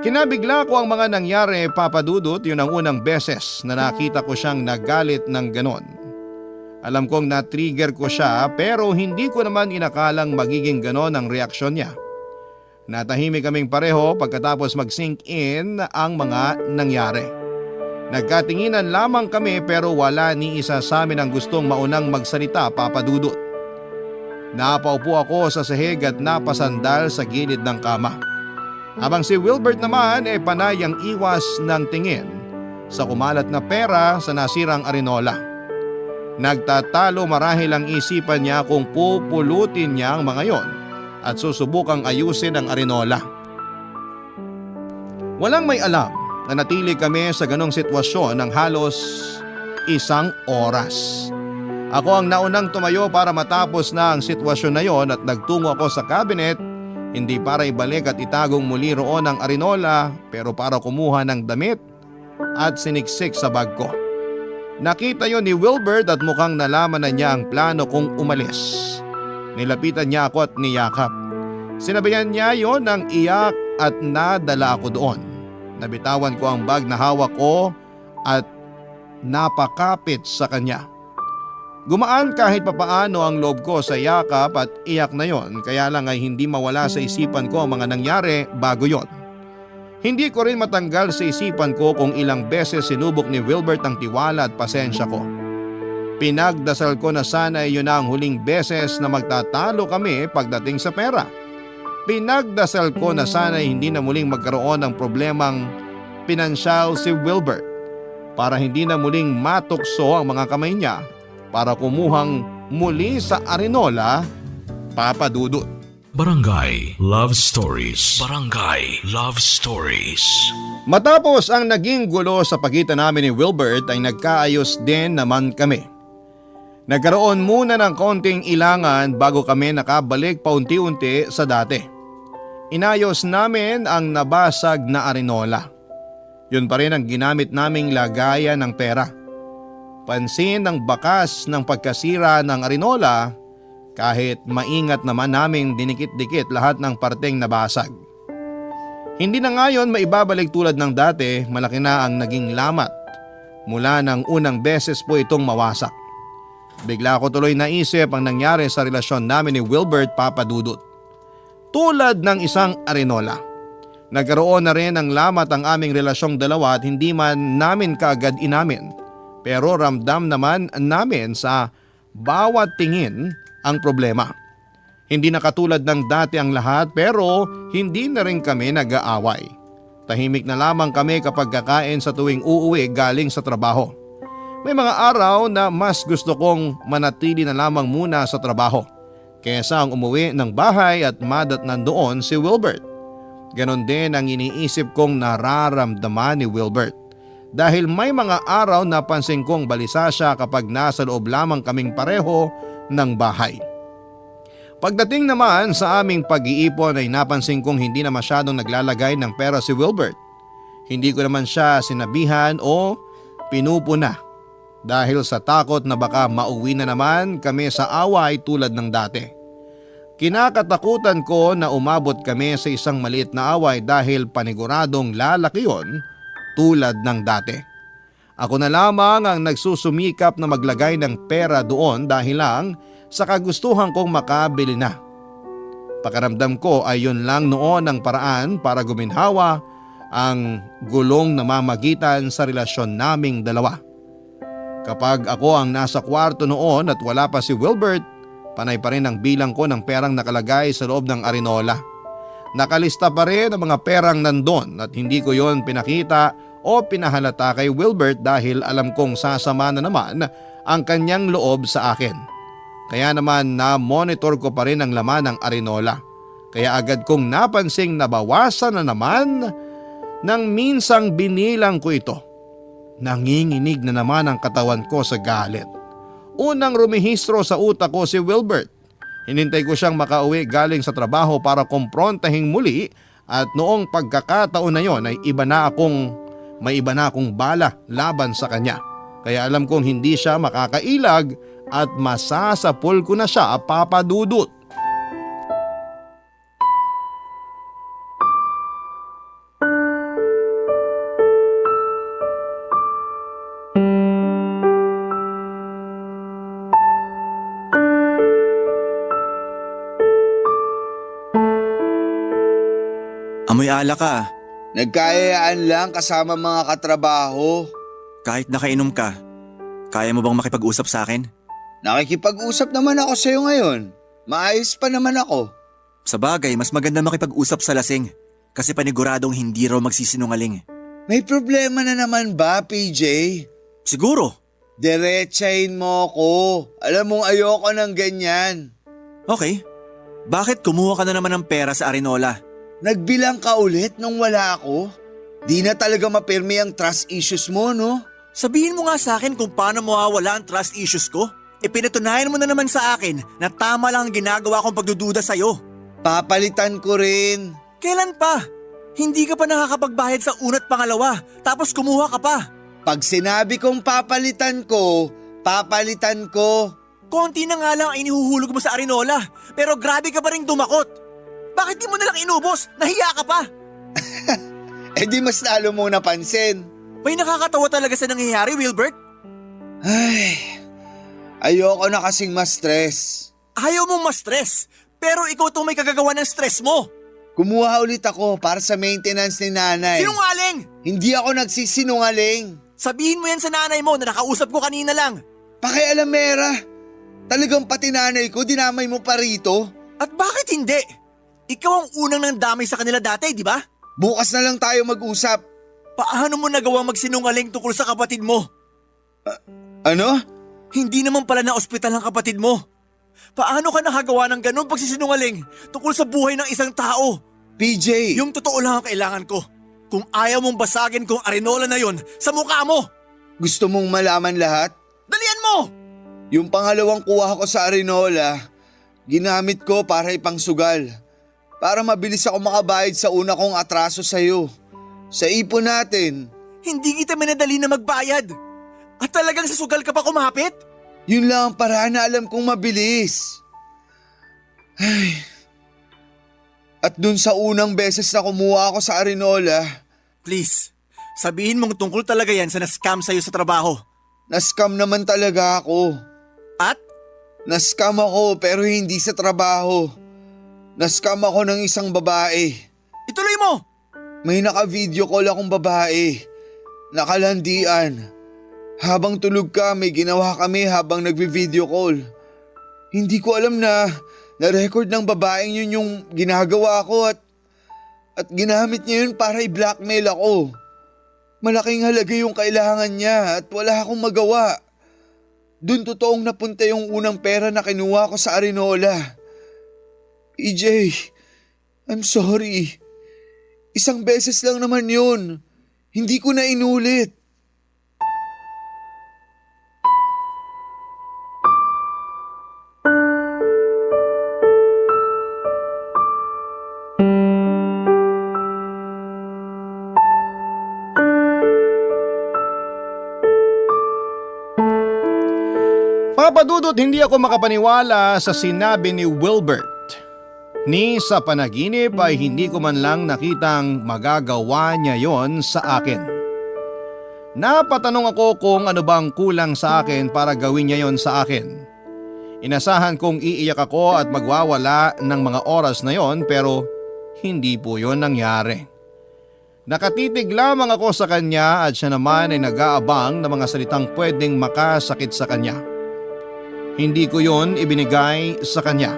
Kinabigla ko ang mga nangyari, Papadudot. Yun ang unang beses na nakita ko siyang nagalit ng ganon. Alam kong na-trigger ko siya pero hindi ko naman inakalang magiging ganon ang reaksyon niya. Natahimik kaming pareho pagkatapos mag-sink in ang mga nangyari. Nagkatinginan lamang kami pero wala ni isa sa amin ang gustong maunang magsalita, Papadudot. Napaupo ako sa sahig at napasandal sa gilid ng kama. Habang si Wilbert naman panay ang iwas ng tingin sa kumalat na pera sa nasirang Arinola. Nagtatalo marahil ang isipan niya kung pupulutin niya ang mga yon at susubukang ayusin ang Arinola. Walang may alam na natili kami sa ganong sitwasyon ng halos 1 oras. Ako ang naunang tumayo para matapos na ang sitwasyon na yon at nagtungo ako sa cabinet, hindi para ibalik at itagong muli roon ang Arinola pero para kumuha ng damit at siniksik sa bag ko. Nakita yon ni Wilbert at mukhang nalaman na niya ang plano kong umalis. Nilapitan niya ako at niyakap. Sinabayan niya yon ng iyak at nadala ako doon. Nabitawan ko ang bag na hawak ko at napakapit sa kanya. Gumaan kahit papaano ang loob ko sa yakap at iyak na yon, kaya lang ay hindi mawala sa isipan ko ang mga nangyari bago yon. Hindi ko rin matanggal sa isipan ko kung ilang beses sinubok ni Wilbert ang tiwala at pasensya ko. Pinagdasal ko na sana iyon na ang huling beses na magtatalo kami pagdating sa pera. Pinagdasal ko na sana hindi na muling magkaroon ng problemang pinansyal si Wilbert para hindi na muling matukso ang mga kamay niya para kumuhang muli sa Arinola, Papadudot. Barangay Love Stories. Barangay Love Stories. Matapos ang naging gulo sa pagitan namin ni Wilbert ay nagkaayos din naman kami. Nagkaroon muna ng konting ilangan bago kami nakabalik paunti-unti sa dati. Inayos namin ang nabasag na arinola. Yun pa rin ang ginamit naming lagayan ng pera. Pansin ang bakas ng pagkasira ng arinola kahit maingat naman naming dinikit-dikit lahat ng parteng nabasag. Hindi na ngayon maibabalik tulad ng dati, malaki na ang naging lamat mula ng unang beses po itong mawasak. Bigla ko tuloy naisip ang nangyari sa relasyon namin ni Wilbert Papadudut. Tulad ng isang arinola. Nagkaroon na rin ng lamat ang aming relasyong dalawa at hindi man namin kaagad inamin. Pero ramdam naman namin sa bawat tingin ang problema. Hindi na katulad ng dati ang lahat pero hindi na rin kami nag-aaway. Tahimik na lamang kami kapag kakain sa tuwing uuwi galing sa trabaho. May mga araw na mas gusto kong manatili na lamang muna sa trabaho kaysa ang umuwi ng bahay at madatnan doon si Wilbert. Ganon din ang iniisip kong nararamdaman ni Wilbert. Dahil may mga araw na pansin kong balisa siya kapag nasa loob lamang kaming pareho ng bahay. Pagdating naman sa aming pag-iipon ay napansin kong hindi na masyadong naglalagay ng pera si Wilbert. Hindi ko naman siya sinabihan o pinupuna dahil sa takot na baka mauwi na naman kami sa away tulad ng dati. Kinakatakutan ko na umabot kami sa isang maliit na away dahil paniguradong lalaki yon tulad ng dati. Ako na lamang ang nagsusumikap na maglagay ng pera doon dahil lang sa kagustuhan kong makabili na. Pakiramdam ko ay yun lang noon ang paraan para guminhawa ang gulong na mamagitan sa relasyon naming dalawa. Kapag ako ang nasa kwarto noon at wala pa si Wilbert, panay pa rin ang bilang ko ng perang nakalagay sa loob ng arinola. Nakalista pa rin ang mga perang nandun at hindi ko yon pinakita o pinahalata kay Wilbert dahil alam kong sasama na naman ang kanyang loob sa akin. Kaya naman na-monitor ko pa rin ang laman ng arinola. Kaya agad kong napansing nabawasan na naman nang minsang binilang ko ito. Nanginginig na naman ang katawan ko sa galit. Unang rumihistro sa utak ko si Wilbert. Hinintay ko siyang makauwi galing sa trabaho para kumprontahin muli at noong pagkakataon na yon ay may iba na akong bala laban sa kanya. Kaya alam kong hindi siya makakailag at masasapul ko na siya, Papadudut. Amoy alak ka. Nagkayayaan lang kasama mga katrabaho. Kahit nakainom ka, kaya mo bang makipag-usap sa akin? Nakikipag-usap naman ako sa'yo ngayon. Maayos pa naman ako. Sa bagay, mas maganda makipag-usap sa lasing kasi paniguradong hindi raw magsisinungaling. May problema na naman ba, PJ? Siguro. Diretsahin mo ko. Alam mong ayoko ng ganyan. Okay. Bakit kumuha ka na naman ng pera sa arinola? Nagbilang ka ulit nung wala ako? Di na talaga mapirmi ang trust issues mo, no? Sabihin mo nga sa akin kung paano mawawala ang trust issues ko. Pinatunayan mo na naman sa akin na tama lang ang ginagawa kong pagdududa sa'yo. Papalitan ko rin. Kailan pa? Hindi ka pa nakakapagbayad sa una't pangalawa, tapos kumuha ka pa. Pag sinabi kong papalitan ko, papalitan ko. Konti na nga lang ang inihuhulog mo sa arinola, pero grabe ka pa rin tumakot. Bakit di mo nalang inubos? Nahiya ka pa. Di mas lalo mo napansin. May nakakatawa talaga sa nangyayari, Wilbert. Ay, ayoko na kasing ma-stress. Ayaw mong ma-stress, pero ikaw itong may kagagawa ng stress mo. Kumuha ulit ako para sa maintenance ni nanay. Sinungaling! Hindi ako nagsisinungaling. Sabihin mo yan sa nanay mo na nakausap ko kanina lang. Pakialamera. Talagang pati nanay ko dinamay mo pa rito. At bakit hindi? Ikaw ang unang nandamay sa kanila dati, di ba? Bukas na lang tayo mag-usap. Paano mo nagawang magsinungaling tungkol sa kapatid mo? Ano? Hindi naman pala na ospital ang kapatid mo. Paano ka nakagawa ng ganun pagsisinungaling tungkol sa buhay ng isang tao? PJ! Yung totoo lang ang kailangan ko. Kung ayaw mong basagin kong arinola na yon sa mukha mo. Gusto mong malaman lahat? Dalian mo! Yung pangalawang kuha ko sa Arinola, ginamit ko para ipangsugal. Para mabilis ako makabayad sa una kong atraso sa'yo. Sa ipon natin. Hindi kita minadali na magbayad. At talagang sa sugal ka pa kumapit? Yun lang ang paraan na alam kong mabilis. Ay. At dun sa unang beses na kumuha ako sa Arinola, Please, sabihin mong tungkol talaga yan sa na-scam sa'yo sa trabaho. na-scam naman talaga ako. At? Na-scam ako pero hindi sa trabaho. Na-scam ako ng isang babae. Ituloy mo! May naka-video call akong babae. Nakalandian. Habang tulog ka, may ginawa kami habang nagvi-video call. Hindi ko alam na na-record ng babaeng yun yung ginagawa ko at ginamit niya yun para i-blackmail ako. Malaking halaga yung kailangan niya at wala akong magawa. Doon totoong napunta yung unang pera na kinuha ko sa Arinola. EJ, I'm sorry. Isang beses lang naman yun. Hindi ko na inulit. Papadudot, hindi ako makapaniwala sa sinabi ni Wilbert. Ni sa panaginip ay hindi ko man lang nakitang magagawa niya yon sa akin. Napatanong ako kung ano bang kulang sa akin para gawin niya yon sa akin. Inasahan kong iiyak ako at magwawala ng mga oras na yon pero hindi po yon nangyari. Nakatitig lamang ako sa kanya at siya naman ay nag-aabang ng mga salitang pwedeng makasakit sa kanya. Hindi ko yon ibinigay sa kanya.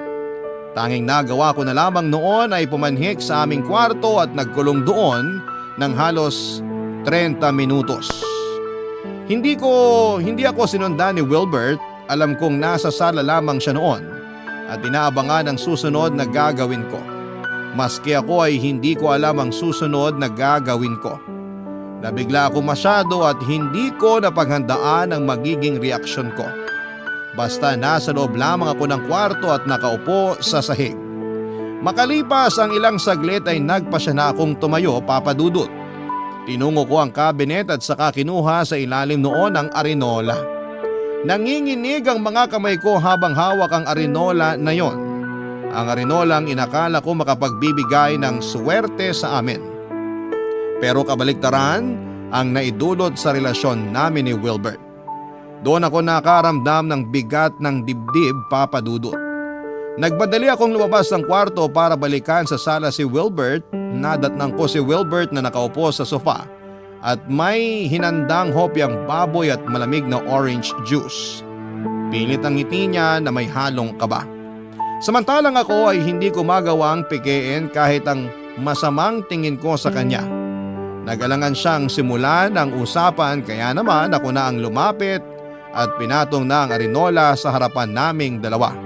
Tanging nagawa ko na lamang noon ay pumanhik sa aming kwarto at nagkulong doon ng halos 30 minutos. Hindi ako sinundan ni Wilbert, alam kong nasa sala lamang siya noon at inaabangan ang susunod na gagawin ko. Maski ako ay hindi ko alam ang susunod na gagawin ko. Nabigla ako masyado at hindi ko napaghandaan ang magiging reaksyon ko. Basta nasa loob lamang ako ng kwarto at nakaupo sa sahig. Makalipas ang ilang saglit ay nagpasya na akong tumayo, papadudot. Tinungo ko ang kabinet at saka kinuha sa ilalim noon ang Arinola. Nanginginig ang mga kamay ko habang hawak ang Arinola na yon. Ang Arinolang inakala ko makapagbibigay ng swerte sa amin. Pero kabaliktaran ang naidulot sa relasyon namin ni Wilbert. Doon ako nakaramdam ng bigat ng dibdib, papadudot. Nagmadali akong lumabas ng kwarto para balikan sa sala si Wilbert. Nadatnang ko si Wilbert na nakaupo sa sofa at may hinandang hopyang baboy at malamig na orange juice. Pilit ang ngiti niya na may halong kaba. Samantalang ako ay hindi ko magawang pikein kahit ang masamang tingin ko sa kanya. Nagalangan siyang simulan ang usapan kaya naman ako na ang lumapit at pinatong na ang Arinola sa harapan naming dalawa.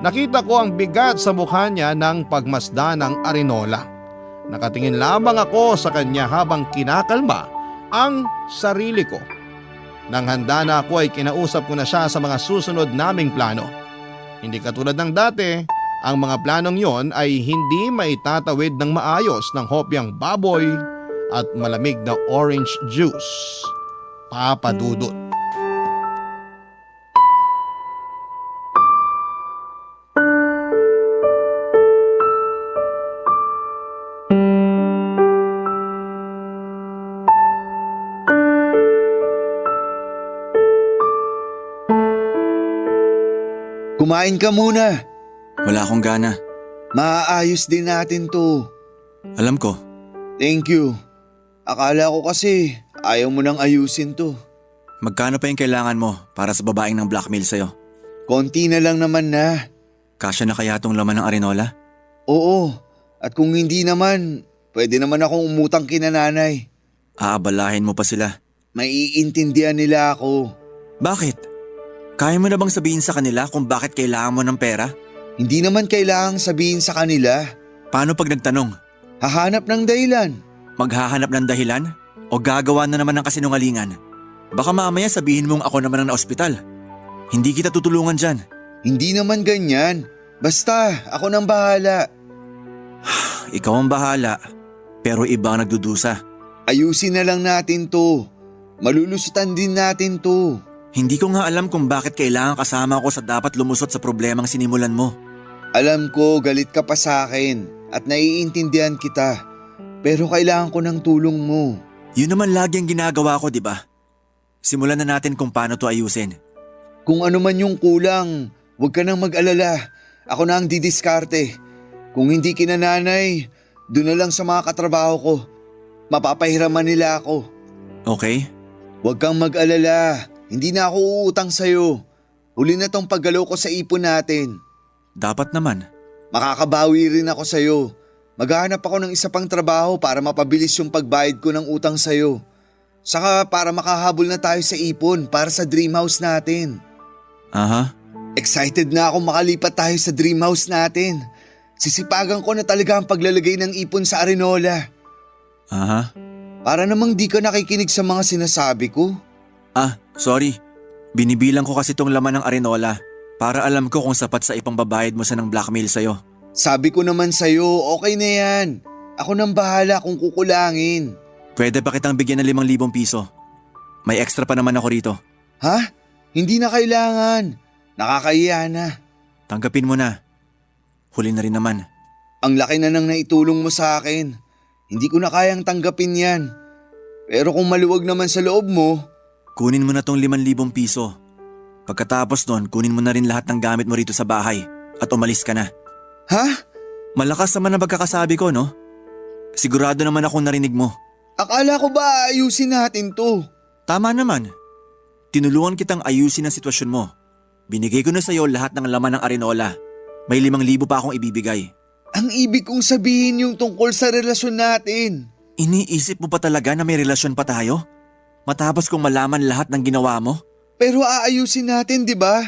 Nakita ko ang bigat sa mukha niya ng pagmasdan ng Arinola. Nakatingin lamang ako sa kanya habang kinakalma ang sarili ko. Nang handa na ako ay kinausap ko na siya sa mga susunod naming plano. Hindi katulad ng dati, ang mga planong yon ay hindi maitatawid ng maayos ng hopyang baboy at malamig na orange juice. Papadudot. Kumain ka muna. Wala akong gana. Maaayos din natin to. Alam ko. Thank you. Akala ko kasi ayaw mo nang ayusin to. Magkano pa yung kailangan mo para sa babaeng ng blackmail sa'yo? Konti na lang naman na. Kasya na kaya tong laman ng Arinola? Oo. At kung hindi naman, pwede naman akong umutang kina nanay. Aabalahin mo pa sila. Maiintindihan nila ako. Bakit? Kaya mo na bang sabihin sa kanila kung bakit kailangan mo ng pera? Hindi naman kailangang sabihin sa kanila. Paano pag nagtanong? Hahanap ng dahilan. Maghahanap ng dahilan? O gagawa na naman ng kasinungalingan? Baka mamaya sabihin mong ako naman ang na-ospital. Hindi kita tutulungan dyan. Hindi naman ganyan. Basta, ako nang bahala. Ikaw ang bahala, pero iba ang nagdudusa. Ayusin na lang natin to. Malulusutan din natin to. Hindi ko nga alam kung bakit kailangan kasama ko sa dapat lumusot sa problemang sinimulan mo. Alam ko galit ka pa sa akin at naiintindihan kita. Pero kailangan ko ng tulong mo. Yun naman lagi ang ginagawa ko, di ba? Simulan na natin kung paano to ayusin. Kung ano man yung kulang, huwag ka nang mag-alala. Ako na ang didiskarte. Kung hindi kinananay, doon na lang sa mga katrabaho ko. Mapapahiraman nila ako. Okay? Huwag kang mag-alala. Hindi na ako uutang sa'yo. Huli na tong paggalaw ko sa ipon natin. Dapat naman. Makakabawi rin ako sa'yo. Maghahanap ako ng isa pang trabaho para mapabilis yung pagbayad ko ng utang sa'yo. Saka para makahabol na tayo sa ipon para sa dream house natin. Aha. Excited na ako makalipat tayo sa dream house natin. Sisipagan ko na talaga ang paglalagay ng ipon sa Arenola. Aha. Para namang di ka nakikinig sa mga sinasabi ko. Sorry. Binibilang ko kasi tong laman ng Arenola para alam ko kung sapat sa ipangbabayad mo sa ng blackmail sa'yo. Sabi ko naman sa'yo, okay na yan. Ako nang bahala kung kukulangin. Pwede pa kitang bigyan ng 5,000 piso. May extra pa naman ako rito. Ha? Hindi na kailangan. Nakakahiya na. Tanggapin mo na. Huli na rin naman. Ang laki na nang naitulong mo sa akin. Hindi ko na kayang tanggapin yan. Pero kung maluwag naman sa loob mo… Kunin mo na tong 5,000 piso. Pagkatapos nun, kunin mo na rin lahat ng gamit mo rito sa bahay at umalis ka na. Ha? Malakas naman ang pagkakasabi ko, no? Sigurado naman akong narinig mo. Akala ko ba ayusin natin to? Tama naman. Tinulungan kitang ayusin ang sitwasyon mo. Binigay ko na sa'yo lahat ng laman ng Arenola. May 5,000 pa akong ibibigay. Ang ibig kong sabihin yung tungkol sa relasyon natin. Iniisip mo pa talaga na may relasyon pa tayo? Matapos kong malaman lahat ng ginawa mo? Pero aayusin natin, di ba?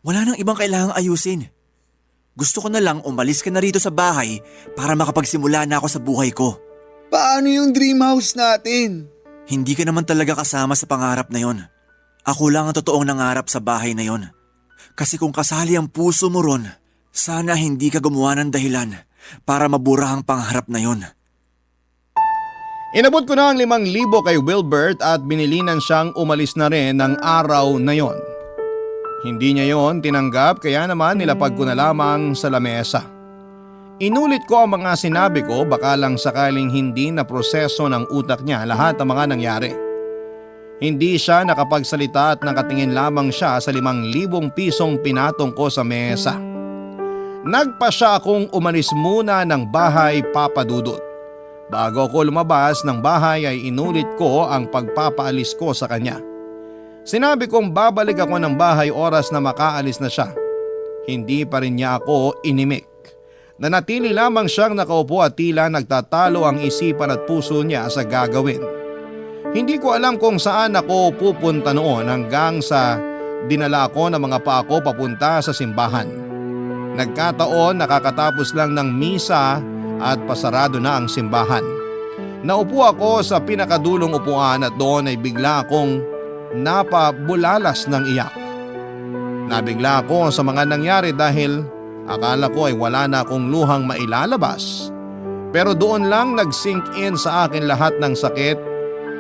Wala nang ibang kailangang ayusin. Gusto ko na lang umalis ka na rito sa bahay para makapagsimula na ako sa buhay ko. Paano yung dream house natin? Hindi ka naman talaga kasama sa pangarap na yon. Ako lang ang totoong nangarap sa bahay na yon. Kasi kung kasali ang puso mo ron, sana hindi ka gumawa ng dahilan para mabura ang pangarap na yon. Inabot ko na ang 5,000 kay Wilbert at binilinan siyang umalis na rin ng araw na yon. Hindi niya yon tinanggap kaya naman nilapag ko na lamang sa lamesa. Inulit ko ang mga sinabi ko baka lang sakaling hindi na proseso ng utak niya lahat ng mga nangyari. Hindi siya nakapagsalita at nakatingin lamang siya sa 5,000 pisong pinatong ko sa mesa. Nagpa siya akong umalis muna ng bahay, Papa Dudut. Bago ako lumabas ng bahay ay inulit ko ang pagpapaalis ko sa kanya. Sinabi kong babalik ako ng bahay oras na makaalis na siya. Hindi pa rin niya ako inimik. Nanatili lamang siyang nakaupo at tila nagtatalo ang isipan at puso niya sa gagawin. Hindi ko alam kung saan ako pupunta noon hanggang sa dinala ko ng mga paa ko papunta sa simbahan. Nagkataon nakakatapos lang ng misa at pasarado na ang simbahan. Naupo ako sa pinakadulong upuan at doon ay bigla akong napabulalas ng iyak. Nabigla ako sa mga nangyari dahil akala ko ay wala na akong luhang mailalabas. Pero doon lang nag-sink in sa akin lahat ng sakit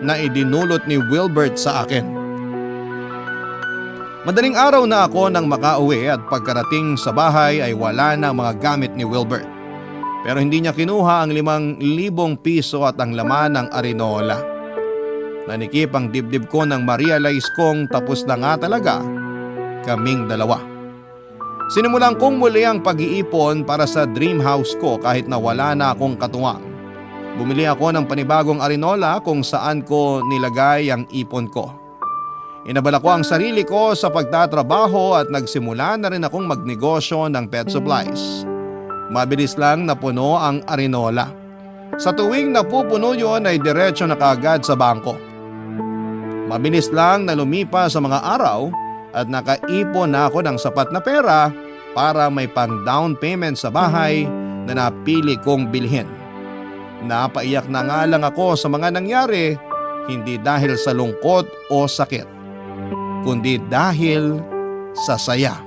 na idinulot ni Wilbert sa akin. Madaling araw na ako nang makauwi at pagkarating sa bahay ay wala na ang mga gamit ni Wilbert. Pero hindi niya kinuha ang 5,000 piso at ang laman ng Arenola. Nanikip ang dibdib ko nang ma-realize kong tapos na nga talaga kaming dalawa. Sinimulan kong muli ang pag-iipon para sa dream house ko kahit na wala na akong katuwang. Bumili ako ng panibagong Arenola kung saan ko nilagay ang ipon ko. Inabala ko ang sarili ko sa pagtatrabaho at nagsimula na rin akong magnegosyo ng pet supplies. Mabilis lang napuno ang Arenola. Sa tuwing napupuno yon ay diretso na kaagad sa bangko. Mabilis lang na lumipas sa mga araw at nakaipon na ako ng sapat na pera para may pang down payment sa bahay na napili kong bilhin. Napaiyak na nga lang ako sa mga nangyari, hindi dahil sa lungkot o sakit, kundi dahil sa saya.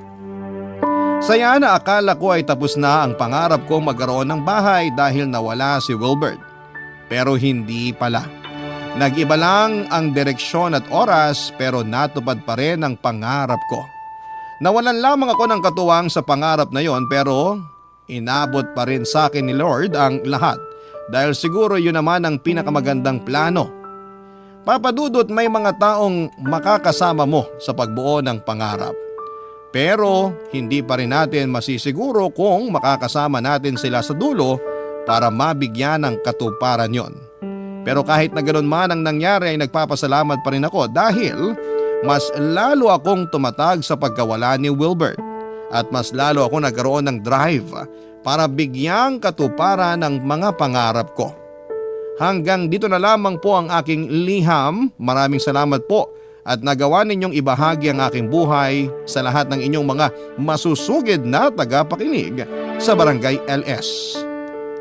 Saya na akala ko ay tapos na ang pangarap kong magkaroon ng bahay dahil nawala si Wilbert. Pero hindi pala. Nag-iba lang ang direksyon at oras pero natupad pa rin ang pangarap ko. Nawalan lamang ako ng katuwang sa pangarap na yon pero inabot pa rin sa akin ni Lord ang lahat dahil siguro yun naman ang pinakamagandang plano. Papa Dudut, may mga taong makakasama mo sa pagbuo ng pangarap. Pero hindi pa rin natin masisiguro kung makakasama natin sila sa dulo para mabigyan ng katuparan yon. Pero kahit na ganoon man ang nangyari ay nagpapasalamat pa rin ako dahil mas lalo akong tumatag sa pagkawala ni Wilbert at mas lalo ako nagkaroon ng drive para bigyang katuparan ng mga pangarap ko. Hanggang dito na lamang po ang aking liham. Maraming salamat po at nagawa ninyong ibahagi ang aking buhay sa lahat ng inyong mga masusugid na tagapakinig sa Barangay LS.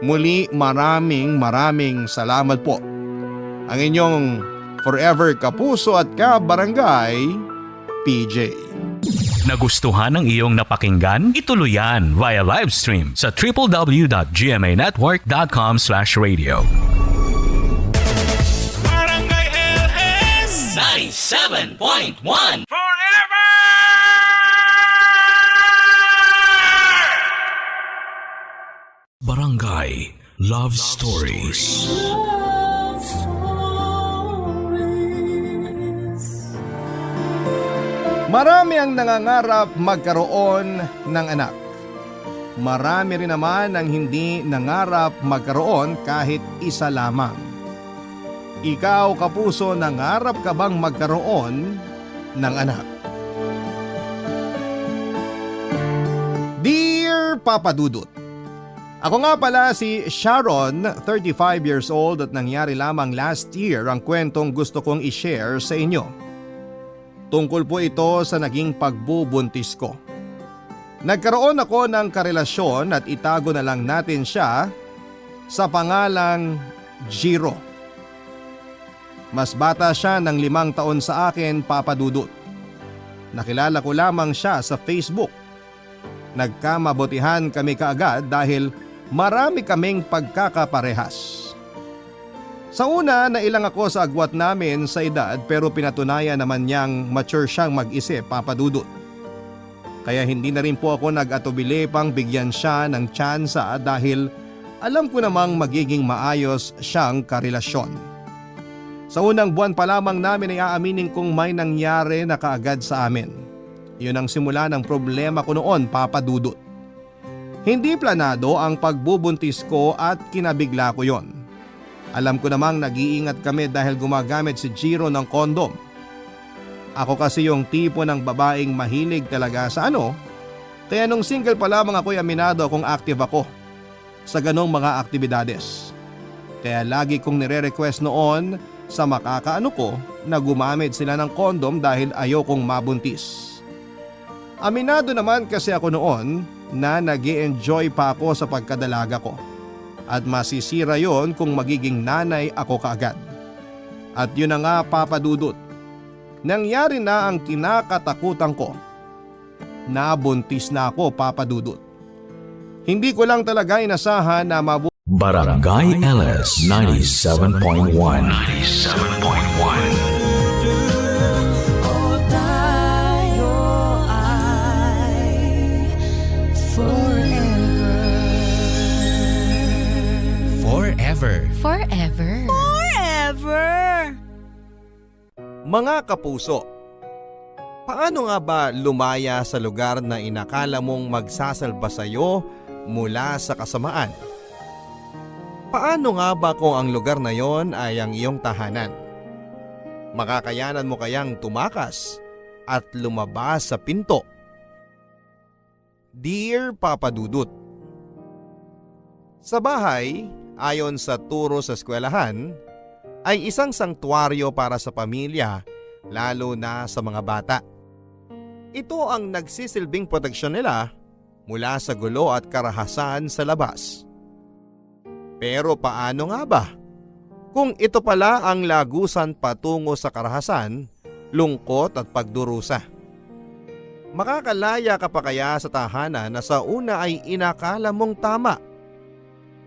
Muli maraming salamat po. Ang inyong forever kapuso at ka-barangay, PJ. Nagustuhan ng iyong napakinggan? Ituloy yan via live stream sa www.gmanetwork.com/radio. Barangay LS 97.1 Forever! Barangay Love Stories. Love stories. Marami ang nangangarap magkaroon ng anak. Marami rin naman ang hindi nangarap magkaroon kahit isa lamang. Ikaw, kapuso, nangarap ka bang magkaroon ng anak? Dear Papa Dudut, ako nga pala si Sharon, 35 years old at nangyari lamang last year ang kwentong gusto kong i-share sa inyo. Tungkol po ito sa naging pagbubuntis ko. Nagkaroon ako ng karelasyon at itago na lang natin siya sa pangalang Jiro. Mas bata siya ng 5 taon sa akin, Papa Dudut. Nakilala ko lamang siya sa Facebook. Nagkamabutihan kami kaagad dahil marami kaming pagkakaparehas. Sa una, nailang ako sa agwat namin sa edad pero pinatunayan naman niyang mature siyang mag-isip, Papa Dudut. Kaya hindi na rin po ako nag-atubili pang bigyan siya ng tsansa dahil alam ko namang magiging maayos siyang karelasyon. Sa unang buwan pa lamang namin ay aaminin kong may nangyari na kaagad sa amin. Yun ang simula ng problema ko noon, Papa Dudut. Hindi planado ang pagbubuntis ko at kinabigla ko yon. Alam ko namang nag-iingat kami dahil gumagamit si Jiro ng kondom. Ako kasi yung tipo ng babaeng mahilig talaga sa kaya nung single pa lamang ako'y aminado akong active ako sa ganong mga aktibidades. Kaya lagi kong nire-request noon sa makakaano ko na gumamit sila ng kondom dahil ayokong mabuntis. Aminado naman kasi ako noon na nag-e-enjoy pa ako sa pagkadalaga ko at masisira yon kung magiging nanay ako kaagad. At yun na nga, Papa Dudut, nangyari na ang kinakatakutan ko. Nabuntis na ako, Papa Dudut. Hindi ko lang talaga inasahan na Barangay LS 97.1. 97.1. Forever. Mga kapuso, paano nga ba lumaya sa lugar na inakala mong magsasalba sa iyo mula sa kasamaan? Paano nga ba kung ang lugar na yon ay ang iyong tahanan? Makakayanan mo kayang tumakas at lumabas sa pinto? Dear Papa Dudut, sa bahay, ayon sa turo sa eskwelahan, ay isang sangtuaryo para sa pamilya, lalo na sa mga bata. Ito ang nagsisilbing proteksyon nila mula sa gulo at karahasan sa labas. Pero paano nga ba kung ito pala ang lagusan patungo sa karahasan, lungkot at pagdurusa? Makakalaya ka pa kaya sa tahanan na sa una ay inakala mong tama?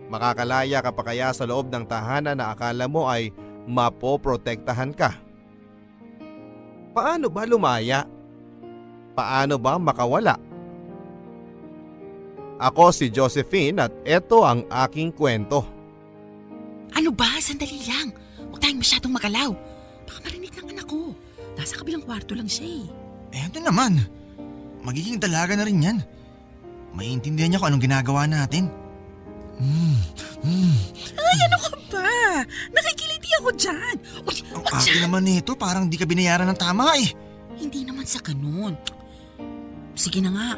Makakalaya ka pa kaya sa loob ng tahanan na akala mo ay mapoprotektahan ka? Paano ba lumaya? Paano ba makawala? Ako si Josephine at ito ang aking kwento. Ano ba? Sandali lang. Huwag tayong masyadong magalaw. Baka marinig ng anak ko. Nasa kabilang kwarto lang siya eh. Eh ano naman? Magiging dalaga na rin yan. Maiintindihan niya kung anong ginagawa natin. Ay, ano ka ba? Nakikiliti ako dyan. Uy, Ang wag arte dyan. naman nito, parang di ka binayaran ng tama eh. Hindi naman sa ganun. Sige na nga.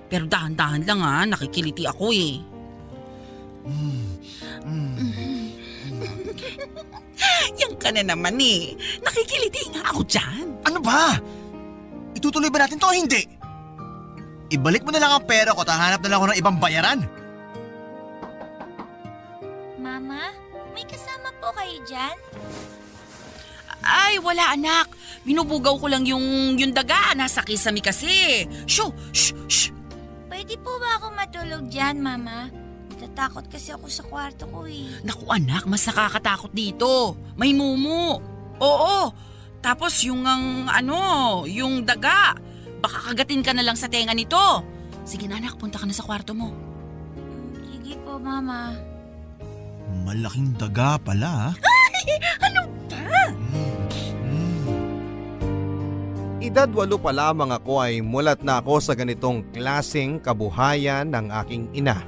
Pero dahan-dahan lang ha. Nakikiliti ako eh. Yan ka na naman eh. Nakikiliti nga ako dyan. Ano ba? Itutuloy ba natin to o hindi? Ibalik mo na lang ang pera ko at hahanap na lang ako ng ibang bayaran. Mama, may kasama po kayo dyan? Ay, wala anak. Binubugaw ko lang yung daga. Nasa kisame kasi. Shoo! Shh! Shh! Pwede po ba ako matulog dyan, Mama? Natatakot kasi ako sa kwarto ko eh. Naku anak, mas nakakatakot dito. May mumu. Oo. Tapos yung yung daga. Baka kagatin ka na lang sa tenga nito. Sige na anak, punta ka na sa kwarto mo. Sige po, Mama. Malaking daga pala ha? Ano ba? Edad 8 pa lamang ako ay mulat na ako sa ganitong klaseng kabuhayan ng aking ina.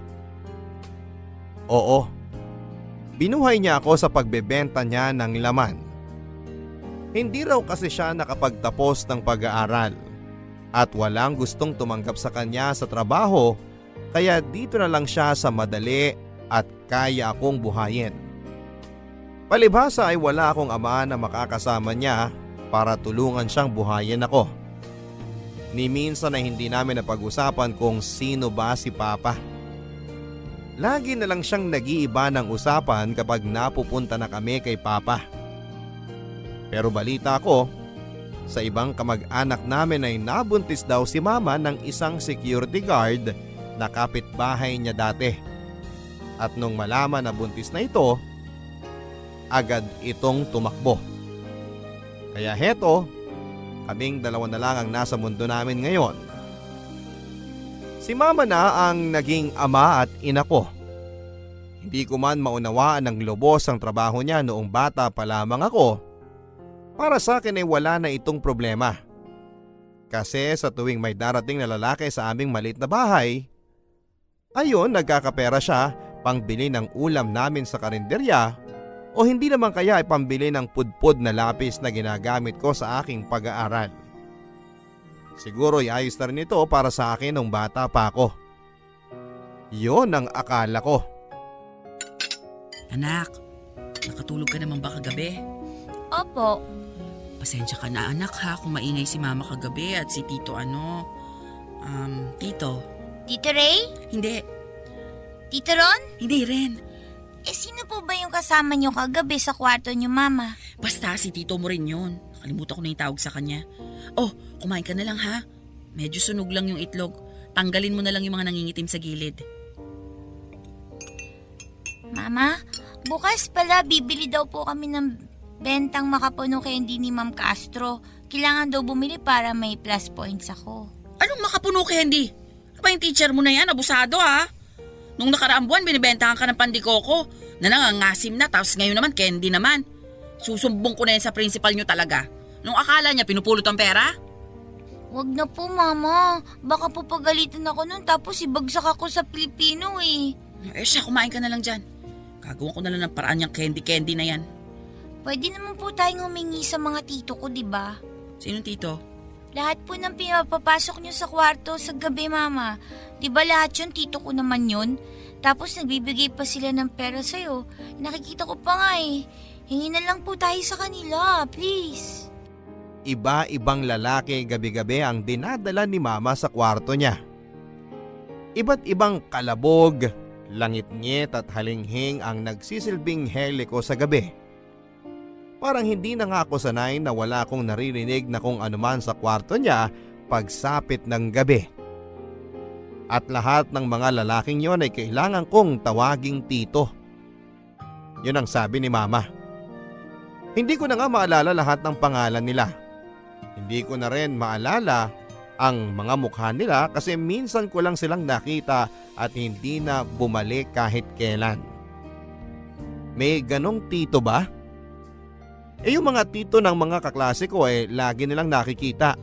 Oo, binuhay niya ako sa pagbebenta niya ng laman. Hindi raw kasi siya nakapagtapos ng pag-aaral at walang gustong tumanggap sa kanya sa trabaho kaya dito na lang siya sa madali at kaya akong buhayin. Palibhasa ay wala akong ama na makakasama niya para tulungan siyang buhayin ako. Ni minsan ay hindi namin napag-usapan kung sino ba si Papa. Lagi na lang siyang nag-iiba ng usapan kapag napupunta na kami kay Papa. Pero balita ko, sa ibang kamag-anak namin ay nabuntis daw si Mama ng isang security guard na kapitbahay niya dati. At nung malaman na buntis na ito, agad itong tumakbo. Kaya heto, kaming dalawa na lang ang nasa mundo namin ngayon. Si Mama na ang naging ama at ina ko. Hindi ko man maunawaan ng lubos ang trabaho niya noong bata pa lamang ako. Para sa akin ay wala na itong problema. Kasi sa tuwing may darating na lalaki sa aming maliit na bahay, ayun nagkakapera siya pangbili ng ulam namin sa karinderya o hindi naman kaya ay pambili ng pudpud na lapis na ginagamit ko sa aking pag-aaral. Siguro ay ayos na rin ito para sa akin nung bata pa ako. Yun ang akala ko. Anak, nakatulog ka naman ba kagabi? Opo. Pasensya ka na anak ha kung maingay si Mama kagabi at si Tito Tito. Tito Ray? Hindi, Tito Ron? hindi rin. Eh sino po ba yung kasama niyo kagabi sa kwarto niyo, Mama? Basta si Tito mo rin yun. Nakalimutan ko na yung tawag sa kanya. Oh, kumain ka na lang ha. Medyo sunog lang yung itlog. Tanggalin mo na lang yung mga nangingitim sa gilid. Mama, bukas pala bibili daw po kami ng bentang makapuno candy ni Ma'am Castro. Kailangan daw bumili para may plus points ako. Anong makapuno candy? Ano ba yung teacher mo na yan? Abusado ha? Nung nakaraang buwan, binibentahan ka ng pandikoko na nangangasim na, tapos ngayon naman, candy naman. Susumbong ko na yan sa principal nyo talaga. Nung akala niya, pinupulot ang pera? Wag na po, Mama. Baka po pagalitan ako nun tapos ibagsak ako sa Pilipino eh. Eh siya, kumain ka na lang dyan. Gagawa ko na lang ng paraan yung candy na yan. Pwede naman po tayong humingi sa mga tito ko, di ba? Sinong tito? Lahat po ng pinapapasok nyo sa kwarto sa gabi, Mama. Di ba lahat yun, tito ko naman yun? Tapos nagbibigay pa sila ng pera sa'yo. Nakikita ko pa nga eh. Hingi na lang po tayo sa kanila, please. Iba-ibang lalaki gabi-gabi ang dinadala ni Mama sa kwarto niya. Iba't ibang kalabog, langit-ngit at halinghing ang nagsisilbing heliko sa gabi. Parang hindi na nga ako sanay na wala akong naririnig na kung anuman sa kwarto niya pagsapit ng gabi. At lahat ng mga lalaking yon ay kailangan kong tawaging tito. Yun ang sabi ni Mama. Hindi ko na nga maalala lahat ng pangalan nila. Hindi ko na rin maalala ang mga mukha nila kasi minsan ko lang silang nakita at hindi na bumalik kahit kailan. May ganong tito ba? Yung mga tito ng mga kaklase ko lagi nilang nakikita.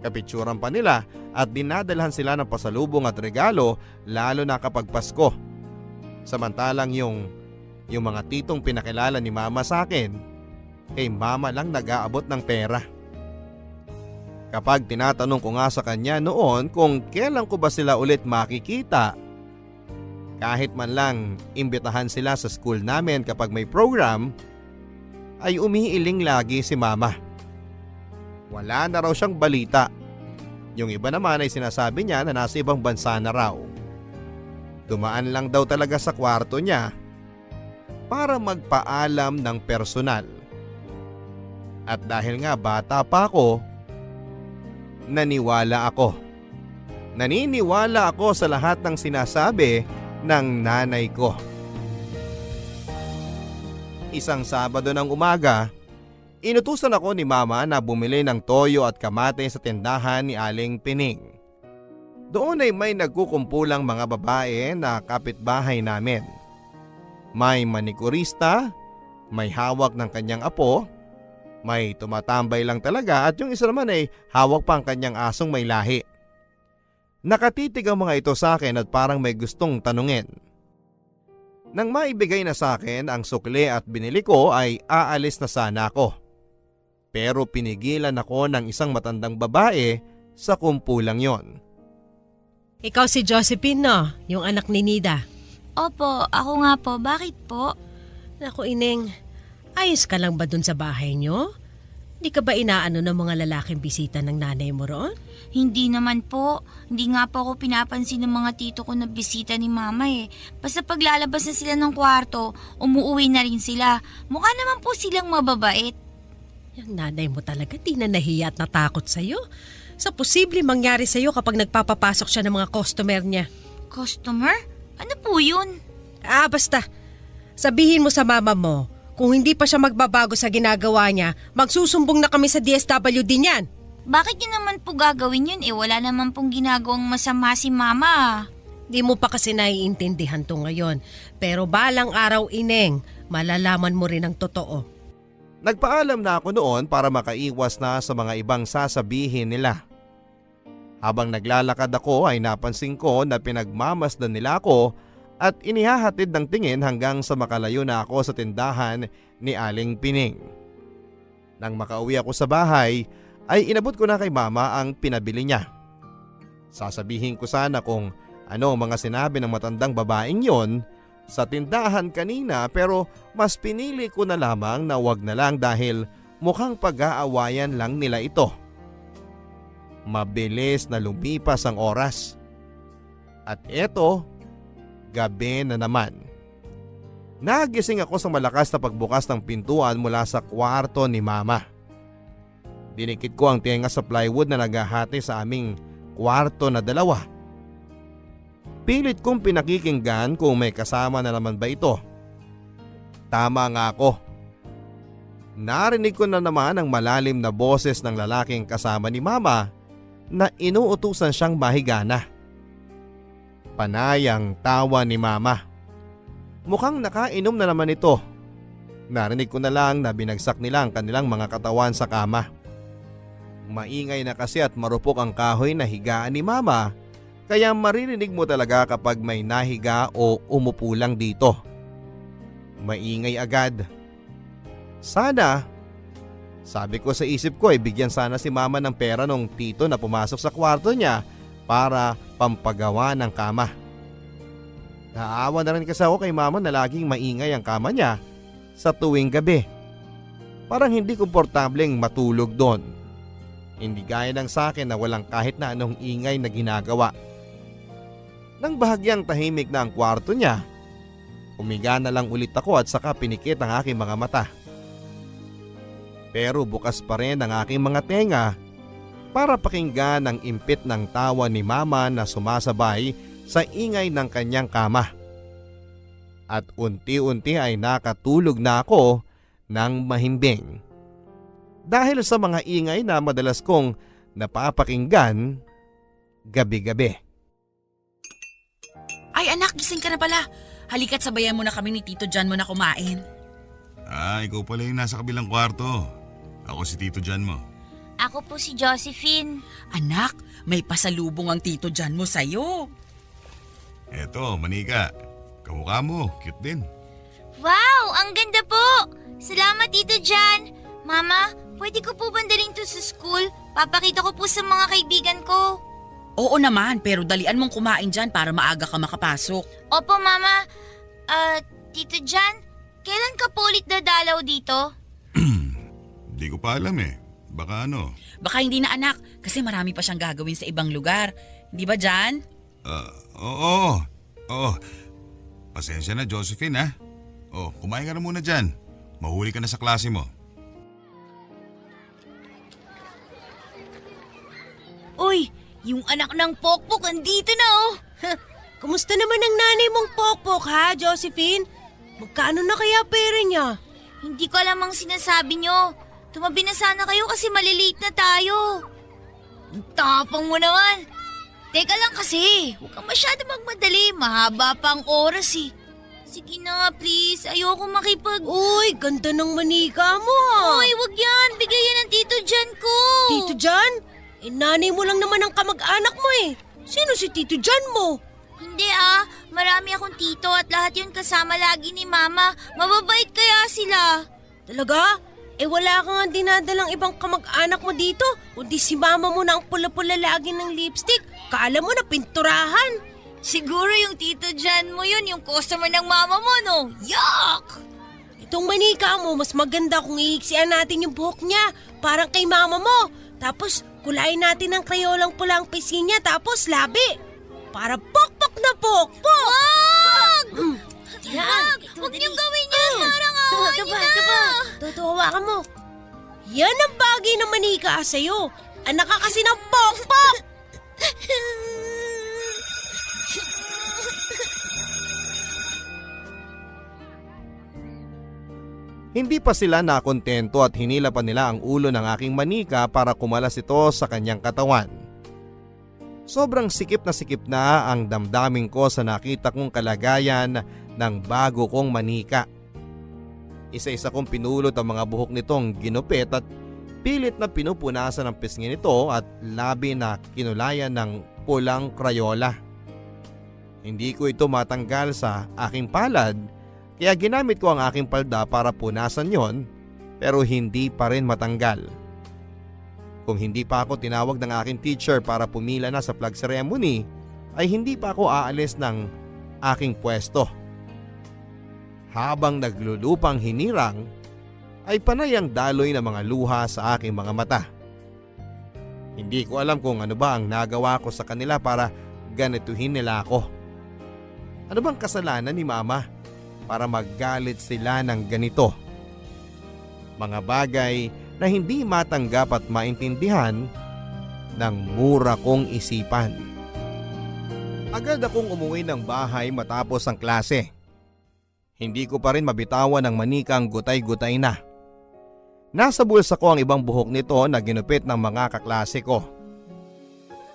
Kapitsuran pa nila at dinadalhan sila ng pasalubong at regalo lalo na kapag Pasko. Samantalang yung mga titong pinakilala ni Mama sa akin, kay Mama lang nag-aabot ng pera. Kapag tinatanong ko nga sa kanya noon kung kailan ko ba sila ulit makikita, kahit man lang imbitahan sila sa school namin kapag may program, ay umiiling lagi si Mama. Wala na raw siyang balita. Yung iba naman ay sinasabi niya na nasa ibang bansa na raw. Dumaan lang daw talaga sa kwarto niya para magpaalam ng personal. At dahil nga bata pa ako, naniwala ako. Naniniwala ako sa lahat ng sinasabi ng nanay ko. Isang Sabado ng umaga, inutusan ako ni Mama na bumili ng toyo at kamate sa tindahan ni Aling Pining. Doon ay may nagkukumpulang mga babae na kapitbahay namin. May manikurista, may hawak ng kanyang apo, may tumatambay lang talaga at yung isa naman ay hawak pa ang kanyang asong may lahi. Nakatitig ang mga ito sa akin at parang may gustong tanungin. Nang maibigay na sa akin ang sukli at binili ko ay aalis na sana ako. Pero pinigilan ako ng isang matandang babae sa kumpulang yon. Ikaw si Josephine, no? Yung anak ni Nida. Opo, ako nga po. Bakit po? Naku, Ineng, ayos ka lang ba dun sa bahay nyo? Di ka ba inaano ng mga lalaking bisita ng nanay mo roon? Hindi naman po. Hindi nga po ako pinapansin ng mga tito ko na bisita ni Mama eh. Basta paglalabas na sila ng kwarto, umuuwi na rin sila. Mukha naman po silang mababait. Yung nanay mo talaga di na nahiya at natakot sa'yo. Sa posible mangyari sa'yo kapag nagpapapasok siya ng mga customer niya. Customer? Ano po yun? Basta. Sabihin mo sa mama mo, kung hindi pa siya magbabago sa ginagawa niya, magsusumbong na kami sa DSWD niyan. Bakit yun naman po gagawin yun? Wala naman pong ginagawang masama si Mama. Di mo pa kasi naiintindihan to ngayon. Pero balang araw, Ineng, malalaman mo rin ang totoo. Nagpaalam na ako noon para makaiwas na sa mga ibang sasabihin nila. Habang naglalakad ako ay napansin ko na pinagmamasdan nila ako at inihahatid ng tingin hanggang sa makalayo na ako sa tindahan ni Aling Pining. Nang makauwi ako sa bahay ay inabot ko na kay Mama ang pinabili niya. Sasabihin ko sana kung ano ang mga sinabi ng matandang babaeng yon sa tindahan kanina pero mas pinili ko na lamang na wag na lang dahil mukhang pag-aawayan lang nila ito. Mabilis na lumipas ang oras. At eto, gabi na naman. Nagising ako sa malakas na pagbukas ng pintuan mula sa kwarto ni Mama. Dinikit ko ang tenga sa plywood na naghahati sa aming kwarto na dalawa. Pilit kong pinakikinggan kung may kasama na naman ba ito. Tama nga ako. Narinig ko na naman ang malalim na boses ng lalaking kasama ni Mama na inuutusan siyang mahigana. Panayang tawa ni Mama. Mukhang nakainom na naman ito. Narinig ko na lang na binagsak nila ang kanilang mga katawan sa kama. Maingay na kasi at marupok ang kahoy na higaan ni Mama, kaya maririnig mo talaga kapag may nahiga o umupo lang dito. Maingay agad. Sana, sabi ko sa isip ko, bigyan sana si Mama ng pera nung tito na pumasok sa kwarto niya para pampagawa ng kama. Naawa na rin kasi ako kay Mama na laging maingay ang kama niya sa tuwing gabi. Parang hindi komportableng matulog doon. Hindi gaya ng sa akin na walang kahit na anong ingay na ginagawa. Nang bahagyang tahimik na ang kwarto niya, humiga na lang ulit ako at saka pinikit ang aking mga mata. Pero bukas pa rin ang aking mga tenga para pakinggan ang impit ng tawa ni Mama na sumasabay sa ingay ng kanyang kama. At unti-unti ay nakatulog na ako ng mahimbing. Dahil sa mga ingay na madalas kong napapakinggan gabi-gabi. Ay anak, gising ka na pala. Halika't sabayan mo na kami ni Tito Jan mo na kumain. Ikaw pala yung nasa kabilang kwarto. Ako si Tito Jan mo. Ako po si Josephine. Anak, may pasalubong ang Tito Jan mo sa'yo. Eto, manika. Kamukha mo, cute din. Wow, ang ganda po! Salamat, Tito Jan. Mama, pwede ko po bandaling to sa school? Papakita ko po sa mga kaibigan ko. Oo naman, pero dalian mong kumain dyan para maaga ka makapasok. Opo, Mama. Tito Jan, kailan ka po ulit dadalaw dito? Di ko pa alam eh. Baka ano. Baka hindi na anak, kasi marami pa siyang gagawin sa ibang lugar. Hindi ba Jan? Oo. Pasensya na, Josephine ha. Kumain ka na muna dyan. Mahuli ka na sa klase mo. Uy, yung anak ng Pokpok andito na oh. Kumusta naman ang nanay mong Pokpok ha, Josephine? Magkano na kaya pera niya? Hindi ko alam ang sinasabi nyo. Tumabi na sana kayo kasi malilate na tayo. Ang tapang mo naman. Teka lang kasi, huwag kang masyado magmadali. Mahaba pa ang oras eh. Sige na nga please, ayoko Uy, ganda ng manika mo ha. Uy, wag yan. Bigay yan ng Tito Jan ko. Tito Jan? Nanay mo lang naman ang kamag-anak mo eh. Sino si Tito Jan mo? Hindi marami akong tito at lahat yun kasama lagi ni Mama. Mababait kaya sila. Talaga? Wala ka nga dinadalang ibang kamag-anak mo dito. Kundi si Mama mo na ang pula-pula lagi ng lipstick. Kaala mo na pinturahan. Siguro yung Tito Jan mo yun, yung customer ng Mama mo, no? Yuck! Itong manika mo, mas maganda kung iiksian natin yung buhok niya. Parang kay Mama mo. Tapos kulayin natin ng krayolang pula ang pisngi niya, tapos labi. Para pokpok na pokpok! Wag! Yan! Huwag niyong gawin yan! Parang awa niyo na! Tutuwa ka mo. Yan ang bagay na manika sa'yo. Anak ka kasi ng pokpok! Hindi pa sila nakontento at hinila pa nila ang ulo ng aking manika para kumalas ito sa kanyang katawan. Sobrang sikip na ang damdamin ko sa nakita kong kalagayan ng bago kong manika. Isa-isa kong pinulot ang mga buhok nitong ginupit at pilit na pinupunasan ang pisngi nito at labi na kinulayan ng pulang krayola. Hindi ko ito matanggal sa aking palad, kaya ginamit ko ang aking palda para punasan yon, pero hindi pa rin matanggal. Kung hindi pa ako tinawag ng aking teacher para pumila na sa flag ceremony, ay hindi pa ako aalis ng aking pwesto. Habang naglulupang hinirang, ay panay ang daloy ng mga luha sa aking mga mata. Hindi ko alam kung ano ba ang nagawa ko sa kanila para ganituhin nila ako. Ano bang kasalanan ni Mama para maggalit sila ng ganito? Mga bagay na hindi matanggap at maintindihan ng mura kong isipan. Agad akong umuwi ng bahay matapos ang klase. Hindi ko pa rin mabitawan ng manikang gutay-gutay na. Nasa bulsa ko ang ibang buhok nito na ginupit ng mga kaklase ko.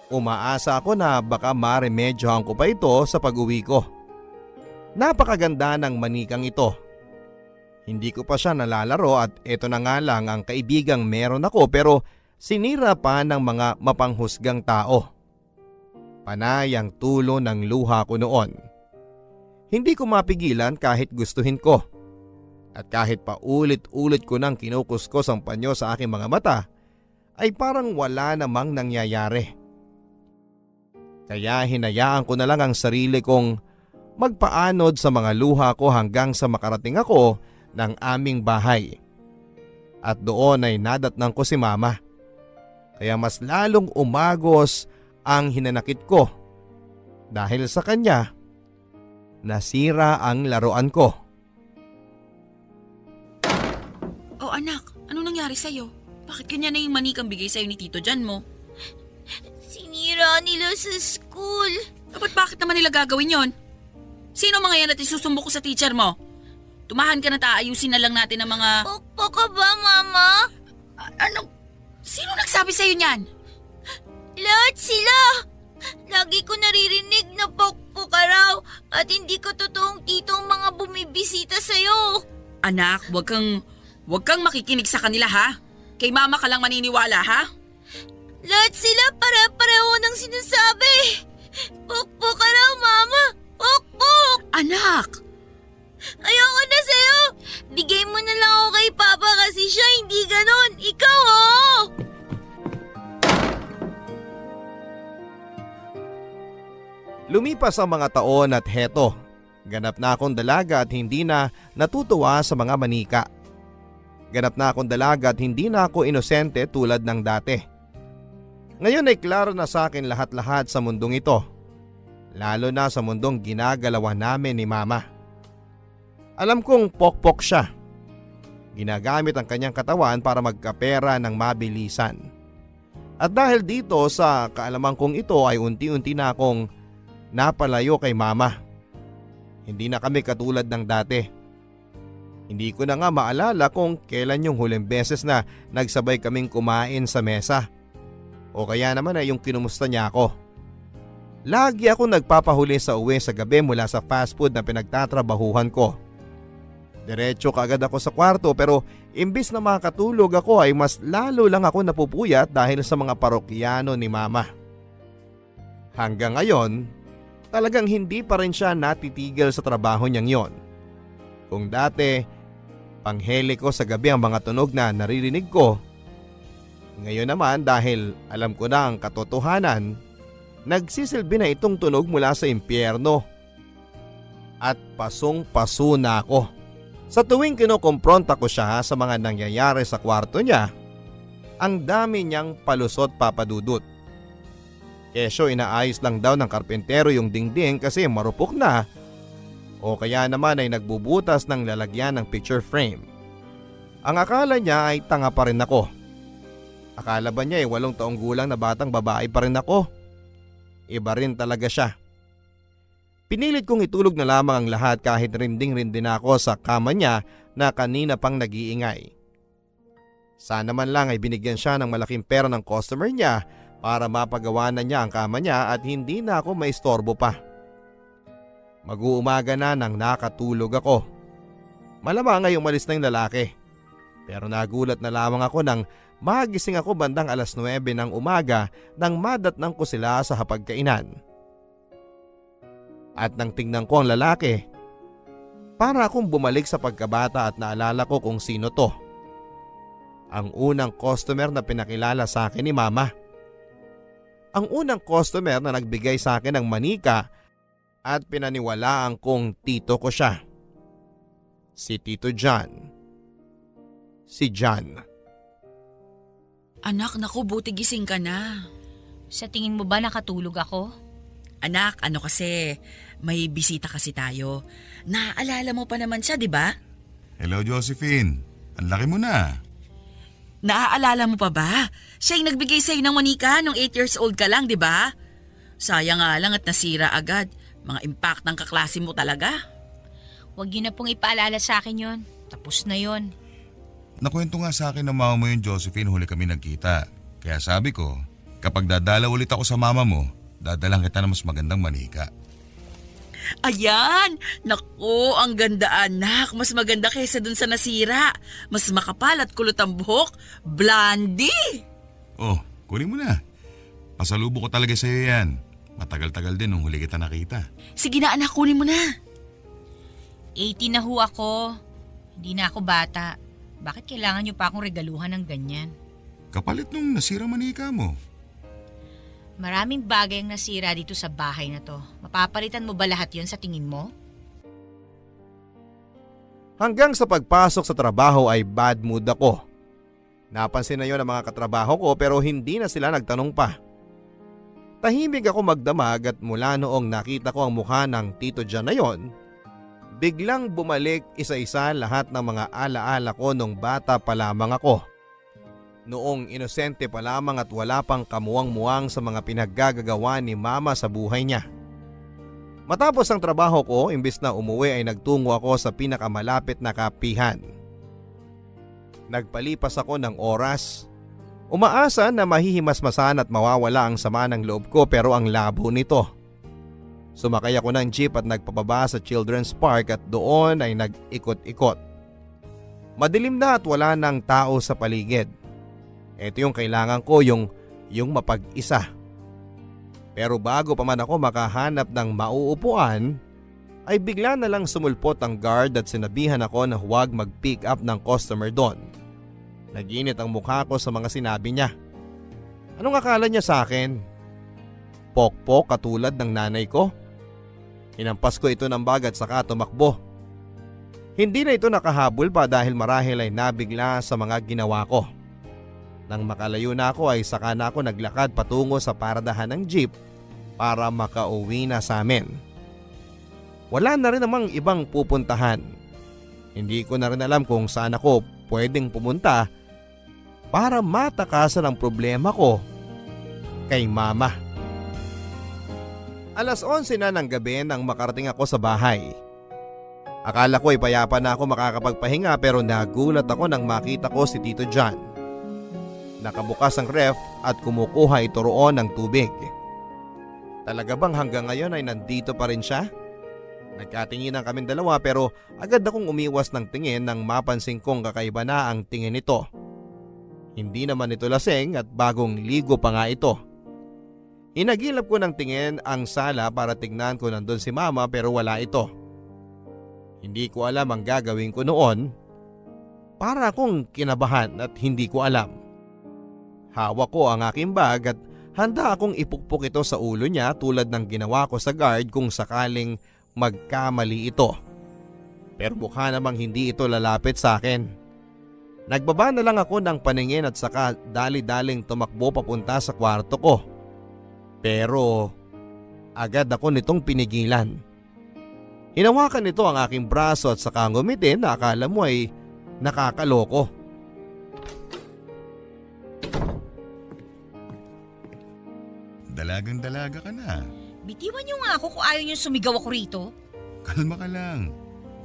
Umaasa ako na baka maremedyohan ko pa ito sa pag-uwi ko. Napakaganda ng manikang ito. Hindi ko pa siya nalalaro at eto na nga lang ang kaibigang meron ako pero sinira pa ng mga mapanghusgang tao. Panay ang tulo ng luha ko noon. Hindi ko mapigilan kahit gustuhin ko. At kahit pa ulit-ulit ko nang kinukuskos ang panyo sa aking mga mata, ay parang wala namang nangyayari. Kaya hinayaan ko na lang ang sarili kong magpaanod sa mga luha ko hanggang sa makarating ako ng aming bahay. At doon ay nadatnang ko si Mama. Kaya mas lalong umagos ang hinanakit ko. Dahil sa kanya, nasira ang laruan ko. Oh anak, anong nangyari sa'yo? Bakit ganyan na yung manikang bigay sa'yo ni Tito Jan mo? sinira nila sa school. Bakit naman nila gagawin yon? Sino mga yan at isusumbo ko sa teacher mo? Tumahan ka na, taayusin na lang natin ang mga... Pokpok ka ba, Mama? Ano? Sino nagsabi sa'yo niyan? Lahat sila! Lagi ko naririnig na pokpok ka raw at hindi ko totoong titong mga bumibisita sa'yo. Anak, wag kang makikinig sa kanila, ha? Kay Mama ka lang maniniwala, ha? Lahat sila pare-pareho ng sinasabi. Pokpok ka raw, Mama! Pokpok! Anak! Ayoko na sa'yo! Bigay mo na lang ako kay Papa kasi siya hindi ganon. Ikaw, oh! Lumipas ang mga taon at heto, ganap na akong dalaga at hindi na natutuwa sa mga manika. Ganap na akong dalaga at hindi na ako inosente tulad ng dati. Ngayon ay klaro na sa akin lahat-lahat sa mundong ito, lalo na sa mundong ginagalawan namin ni Mama. Alam kong pokpok siya. Ginagamit ang kanyang katawan para magkapera ng mabilisan. At dahil dito sa kaalaman kong ito ay unti-unti na akong napalayo kay Mama. Hindi na kami katulad ng dati. Hindi ko na nga maalala kung kailan yung huling beses na nagsabay kaming kumain sa mesa. O kaya naman ay yung kinumusta niya ako. Lagi ako nagpapahuli sa uwi sa gabi mula sa fast food na pinagtatrabahuhan ko. Diretso kaagad ako sa kwarto pero imbis na makatulog ako ay mas lalo lang ako napupuyat dahil sa mga parokyano ni Mama. Hanggang ngayon, talagang hindi pa rin siya natitigil sa trabaho niyang yon. Kung dati, panghele ko sa gabi ang mga tunog na naririnig ko, ngayon naman dahil alam ko na ang katotohanan, nagsisilbi na itong tunog mula sa impyerno. At pasong-paso na ako. Sa tuwing kinukompronta ko siya sa mga nangyayari sa kwarto niya, ang dami niyang palusot papadudot. Kesyo inaayos lang daw ng karpentero yung dingding kasi marupok na o kaya naman ay nagbubutas ng lalagyan ng picture frame. Ang akala niya ay tanga pa rin ako. Akala ba niya ay 8 taong gulang na batang babae pa rin ako? Iba rin talaga siya. Pinilit kong itulog na lamang ang lahat kahit rinding-rindin ako sa kama niya na kanina pang nag-iingay. Sana man lang ay binigyan siya ng malaking pera ng customer niya para mapagawa na niya ang kama niya at hindi na ako maistorbo pa. Mag-uumaga na nang nakatulog ako. Malamang ay umalis na yung lalaki. Pero nagulat na lamang ako nang magising ako bandang 9:00 ng umaga nang madatnang ko sila sa hapagkainan. At nang tingnan ko ang lalaki, para akong bumalik sa pagkabata at naalala ko kung sino to. Ang unang customer na pinakilala sa akin ni Mama. Ang unang customer na nagbigay sa akin ng manika at pinaniwalaan kong tito ko siya. Si Tito John. Si John. Anak, naku, buti gising ka na. Sa tingin mo ba nakatulog ako? Anak, kasi may bisita kasi tayo. Naaalala mo pa naman siya, di ba? Hello Josephine, ang laki mo na. Naaalala mo pa ba? Siya yung nagbigay sa'yo ng manika nung 8 years old ka lang, di ba? Sayang nga lang at nasira agad. Mga impact ng kaklase mo talaga. Huwag yun na pong ipaalala sa akin yon. Tapos na yon. Nakwento nga sa akin ng mama mo yung Josephine huli kami nagkita. Kaya sabi ko, kapag dadala ulit ako sa mama mo, dadalang kita ng mas magandang manika. Ayan! Naku, ang ganda anak. Mas maganda kaysa dun sa nasira. Mas makapal at kulot ang buhok. Blondie! Oh, kunin mo na. Pasalubo ko talaga sa'yo yan. Matagal-tagal din nung huli kita nakita. Sige na anak, kunin mo na. 18 na ho ako. Hindi na ako bata. Bakit kailangan niyo pa akong regaluhan ng ganyan? Kapalit nung nasira manika mo. Maraming bagay ang nasira dito sa bahay na to. Mapapalitan mo ba lahat yon sa tingin mo? Hanggang sa pagpasok sa trabaho ay bad mood ako. Napansin na yon ng mga katrabaho ko pero hindi na sila nagtanong pa. Tahimik ako magdamag at mula noong nakita ko ang mukha ng Tito John na yon, biglang bumalik isa-isa lahat ng mga alaala ko nung bata pa lamang ako. Noong inosente pa lamang at wala pang kamuwang-muwang sa mga pinaggagawa ni mama sa buhay niya. Matapos ang trabaho ko, imbis na umuwi ay nagtungo ako sa pinakamalapit na kapihan. Nagpalipas ako ng oras. Umaasa na mahihimasmasan at mawawala ang sama ng loob ko pero ang labo nito. Sumakay ako ng jeep at nagpababa sa Children's Park at doon ay nag-ikot-ikot. Madilim na at wala ng tao sa paligid. Ito yung kailangan ko, yung mapag-isa. Pero bago pa man ako makahanap ng mauupuan, ay bigla na lang sumulpot ang guard at sinabihan ako na huwag mag-pick up ng customer doon. Naginit ang mukha ko sa mga sinabi niya. Anong akala niya sa akin? Pokpok katulad ng nanay ko? Hinampas ko ito ng bag at saka tumakbo. Hindi na ito nakahabol pa dahil marahil ay nabigla sa mga ginawa ko. Nang makalayo na ako ay saka na ako naglakad patungo sa paradahan ng jeep para makauwi na sa amin. Wala na rin namang ibang pupuntahan. Hindi ko na rin alam kung saan ako pwedeng pumunta para matakasan ang problema ko kay mama. Alas 11 na ng gabi nang makarating ako sa bahay. Akala ko ay payapa na ako makakapagpahinga pero nagulat ako nang makita ko si Tito John. Nakabukas ang ref at kumukuha ito roon ng tubig. Talaga bang hanggang ngayon ay nandito pa rin siya? Nagkatinginan kaming dalawa pero agad akong umiwas ng tingin nang mapansin kong kakaiba na ang tingin nito. Hindi naman ito lasing at bagong ligo pa nga ito. Inagilap ko ng tingin ang sala para tignan ko nandun si mama pero wala ito. Hindi ko alam ang gagawin ko noon. Para akong kinabahan at hindi ko alam. Hawak ko ang aking bag at handa akong ipukpok ito sa ulo niya tulad ng ginawa ko sa guard kung sakaling magkamali ito. Pero mukha namang hindi ito lalapit sa akin. Nagbaba na lang ako ng paningin at saka dali-daling tumakbo papunta sa kwarto ko. Pero agad ako nitong pinigilan. Hinawakan nito ang aking braso at saka ngumiti na akala mo ay nakakaloko. Dalagang-dalaga ka na. Bitiwan niyo nga ako kung ayaw niyo sumigaw ako rito. Kalma ka lang.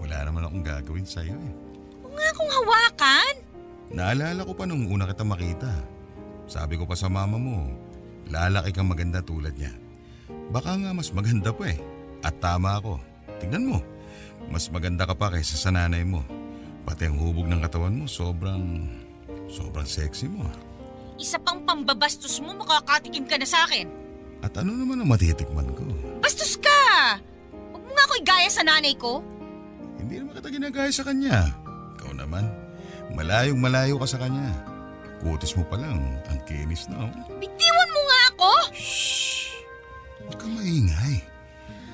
Wala naman akong gagawin sa'yo eh. Huwag nga akong hawakan. Naalala ko pa nung una kita makita. Sabi ko pa sa mama mo, lalaki kang maganda tulad niya. Baka nga mas maganda pa eh. At tama ako. Tingnan mo, mas maganda ka pa kaysa sa nanay mo. Pati ang hubog ng katawan mo, sobrang sexy mo. Isa pang pambabastos mo, makakatikim ka na sa akin. At ano naman ang matitikman ko? Bastos ka! Huwag mo nga ako igaya sa nanay ko. Hindi naman kita ginagaya sa kanya. Ikaw naman, malayong-malayo ka sa kanya. Kutis mo pa lang, ang kinis na. Bitiwan mo nga ako! Shhh! Huwag ka maingay.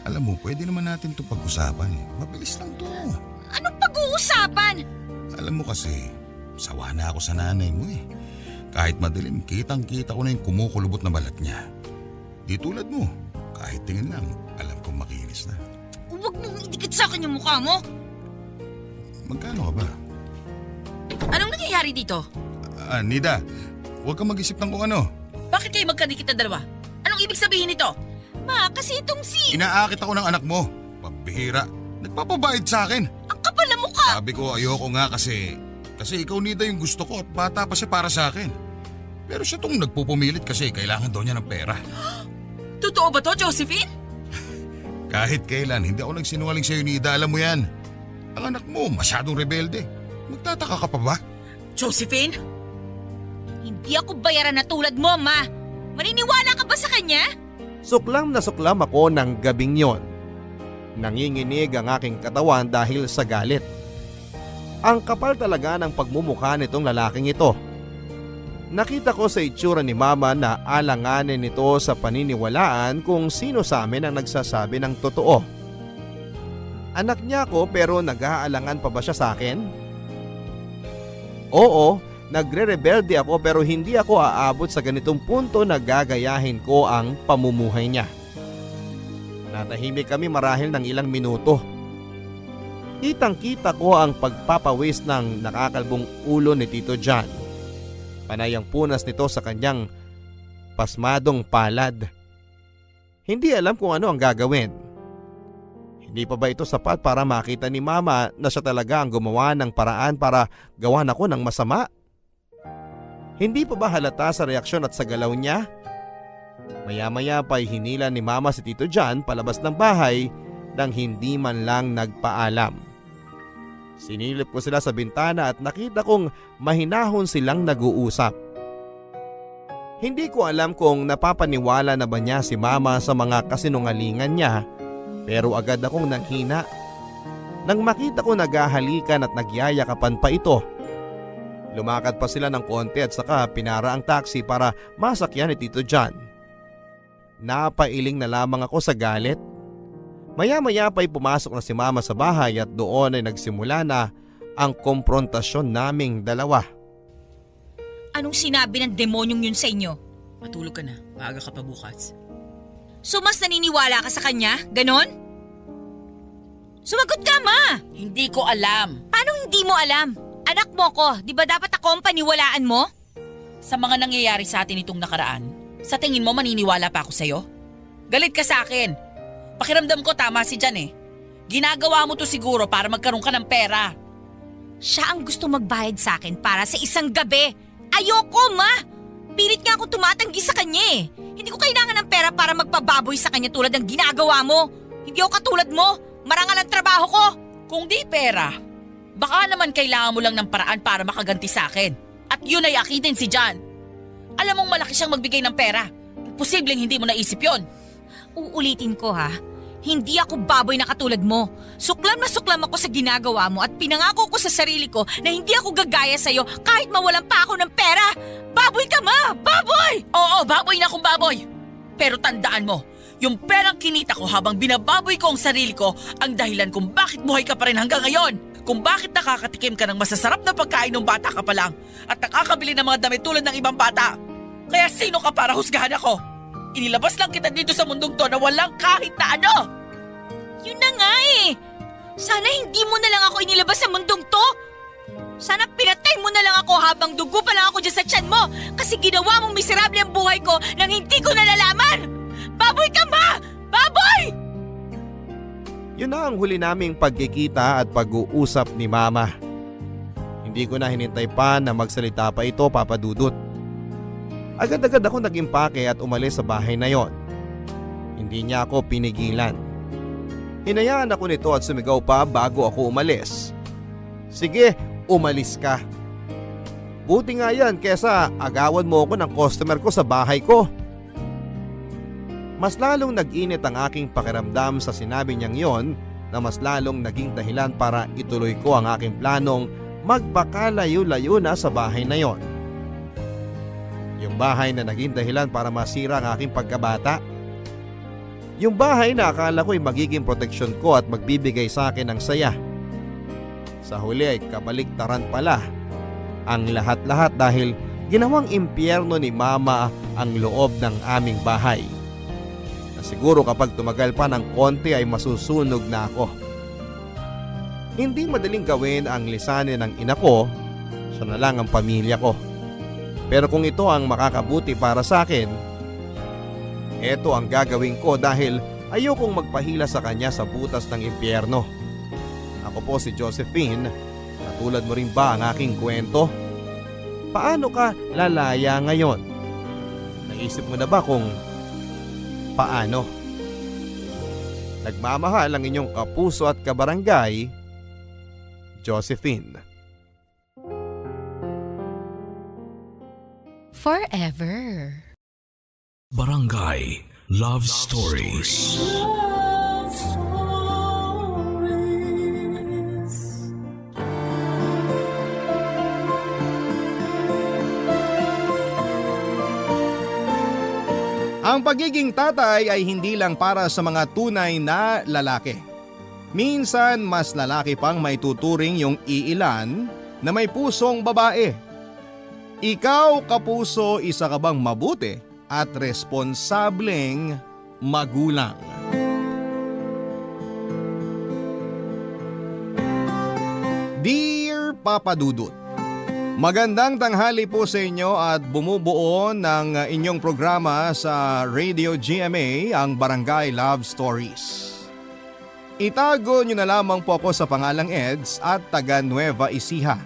Alam mo, pwede naman natin ito pag-usapan. Mabilis lang to. Anong pag-uusapan? Alam mo kasi, sawa na ako sa nanay mo eh. Kahit madilim, kitang-kita ko na yung kumukulubot na balat niya. Di tulad mo, kahit tingin lang, alam kong makinis na. Huwag mong idikit sa akin yung mukha mo. Magkano ka ba? Anong nangyayari dito? Nida, huwag kang mag-isip ng kung ano. Bakit kayo magkadikit na dalawa? Anong ibig sabihin nito? Ma, kasi itong si... Inaakit ako ng anak mo. Pambihira, nagpapabayad sa akin. Ang kapal na mukha! Sabi ko ayoko nga kasi ikaw Nida yung gusto ko at bata pa siya para sa akin. Pero siya tong nagpupumilit kasi kailangan daw niya ng pera. Totoo ba to, Josephine? Kahit kailan, hindi ako nagsinungaling sa'yo Nida, alam mo yan. Ang anak mo masyadong rebelde. Magtataka ka pa ba? Josephine? Hindi ako bayaran na tulad mo, Ma. Maniniwala ka ba sa kanya? Suklam na suklam ako ng gabing yon. Nanginginig ang aking katawan dahil sa galit. Ang kapal talaga ng pagmumukha nitong lalaking ito. Nakita ko sa itsura ni mama na alanganin nito sa paniniwalaan kung sino sa amin ang nagsasabi ng totoo. Anak niya ako pero nag-aalangan pa ba siya sa akin? Oo, nagre-rebelde ako pero hindi ako aabot sa ganitong punto na gagayahin ko ang pamumuhay niya. Natahimik kami marahil ng ilang minuto. Kitang-kita ko ang pagpapawis ng nakakalbong ulo ni Tito John. Panay ang punas nito sa kanyang pasmadong palad. Hindi alam kung ano ang gagawin. Hindi pa ba ito sapat para makita ni Mama na siya talaga ang gumawa ng paraan para gawan ako ng masama? Hindi pa ba halata sa reaksyon at sa galaw niya? Maya-maya pa'y hinila ni Mama si Tito John palabas ng bahay nang hindi man lang nagpaalam. Sinilip ko sila sa bintana at nakita kong mahinahon silang nag-uusap. Hindi ko alam kung napapaniwala na ba niya si Mama sa mga kasinungalingan niya, pero agad akong nanghina nang makita ko naghahalikan at nagyayakapan pa ito. Lumakad pa sila ng konti at saka pinara ang taxi para masakyan ni Tito John. Napailing na lamang ako sa galit. Maya-maya pa'y pumasok na si Mama sa bahay at doon ay nagsimula na ang komprontasyon naming dalawa. Anong sinabi ng demonyong yun sa inyo? Matulog ka na, maaga ka pa bukas. So mas naniniwala ka sa kanya? Ganon? Sumagot ka, Ma! Hindi ko alam. Paano hindi mo alam? Anak mo ko, di ba dapat ako ang paniwalaan mo? Sa mga nangyayari sa atin itong nakaraan, sa tingin mo maniniwala pa ako sa'yo? Galit ka sa akin. Pakiramdam ko tama si Jan eh. Ginagawa mo to siguro para magkaroon ka ng pera. Siya ang gusto magbayad sa akin para sa isang gabi. Ayoko, Ma! Pilit nga ako tumatanggi sa kanya eh. Hindi ko kailangan ng pera para magpababoy sa kanya tulad ng ginagawa mo. Hindi ako katulad mo. Marangal ang trabaho ko. Kung di pera, baka naman kailangan mo lang ng paraan para makaganti sa akin. At yun ay akitin si Jan. Alam mong malaki siyang magbigay ng pera. Imposibleng hindi mo naisip yon. Uulitin ko ha. Hindi ako baboy na katulad mo. Suklam na suklam ako sa ginagawa mo at pinangako ko sa sarili ko na hindi ako gagaya sa'yo kahit mawalan pa ako ng pera. Baboy ka, Ma! Baboy! Oo, baboy na akong baboy. Pero tandaan mo, yung perang kinita ko habang binababoy ko ang sarili ko ang dahilan kung bakit buhay ka pa rin hanggang ngayon. Kung bakit nakakatikim ka ng masasarap na pagkain ng bata ka pa lang at nakakabili ng mga damit tulad ng ibang bata. Kaya sino ka para husgahan ako? Inilabas lang kita dito sa mundong to na walang kahit na ano. Yun na nga eh. Sana hindi mo na lang ako inilabas sa mundong to. Sana pinatay mo na lang ako habang dugo pa lang ako dyan sa tiyan mo kasi ginawa mong miserable ang buhay ko nang hindi ko nalalaman. Baboy ka, Ma! Baboy! Yun na ang huli naming pagkikita at pag-uusap ni Mama. Hindi ko na hinintay pa na magsalita pa ito, Papa Dudut. Agad-agad ako nag-impake at umalis sa bahay na yon. Hindi niya ako pinigilan. Hinayaan ako nito at sumigaw pa bago ako umalis. Sige, umalis ka. Buti nga yan kesa agawan mo ako ng customer ko sa bahay ko. Mas lalong nag-init ang aking pakiramdam sa sinabi niyang yon na mas lalong naging dahilan para ituloy ko ang aking planong magpakalayo-layo na sa bahay na yon. Yung bahay na naging dahilan para masira ang aking pagkabata. Yung bahay na akala ko'y magiging proteksyon ko at magbibigay sa akin ng saya. Sa huli ay kabaliktaran pala ang lahat-lahat dahil ginawang impyerno ni Mama ang loob ng aming bahay. Na siguro kapag tumagal pa ng konti ay masusunog na ako. Hindi madaling gawin ang lisanin ng ina ko, siya na lang ang pamilya ko. Pero kung ito ang makakabuti para sa akin, eto ang gagawin ko dahil ayokong magpahila sa kanya sa butas ng impyerno. Ako po si Josephine, katulad mo rin ba ang aking kwento? Paano ka lalaya ngayon? Naisip mo na ba kung paano? Nagmamahal ang inyong kapuso at kabarangay, Josephine. Forever. Barangay Love Stories. Love Stories. Ang pagiging tatay ay hindi lang para sa mga tunay na lalaki. Minsan mas lalaki pang may tuturing yung iilan na may pusong babae. Ikaw, kapuso, isa ka bang mabuti at responsableng magulang? Dear Papa Dudut, Magandang tanghali po sa inyo at bumubuo ng inyong programa sa Radio GMA ang Barangay Love Stories. Itago nyo na lamang po ako sa pangalang Eds at taga Nueva Ecija.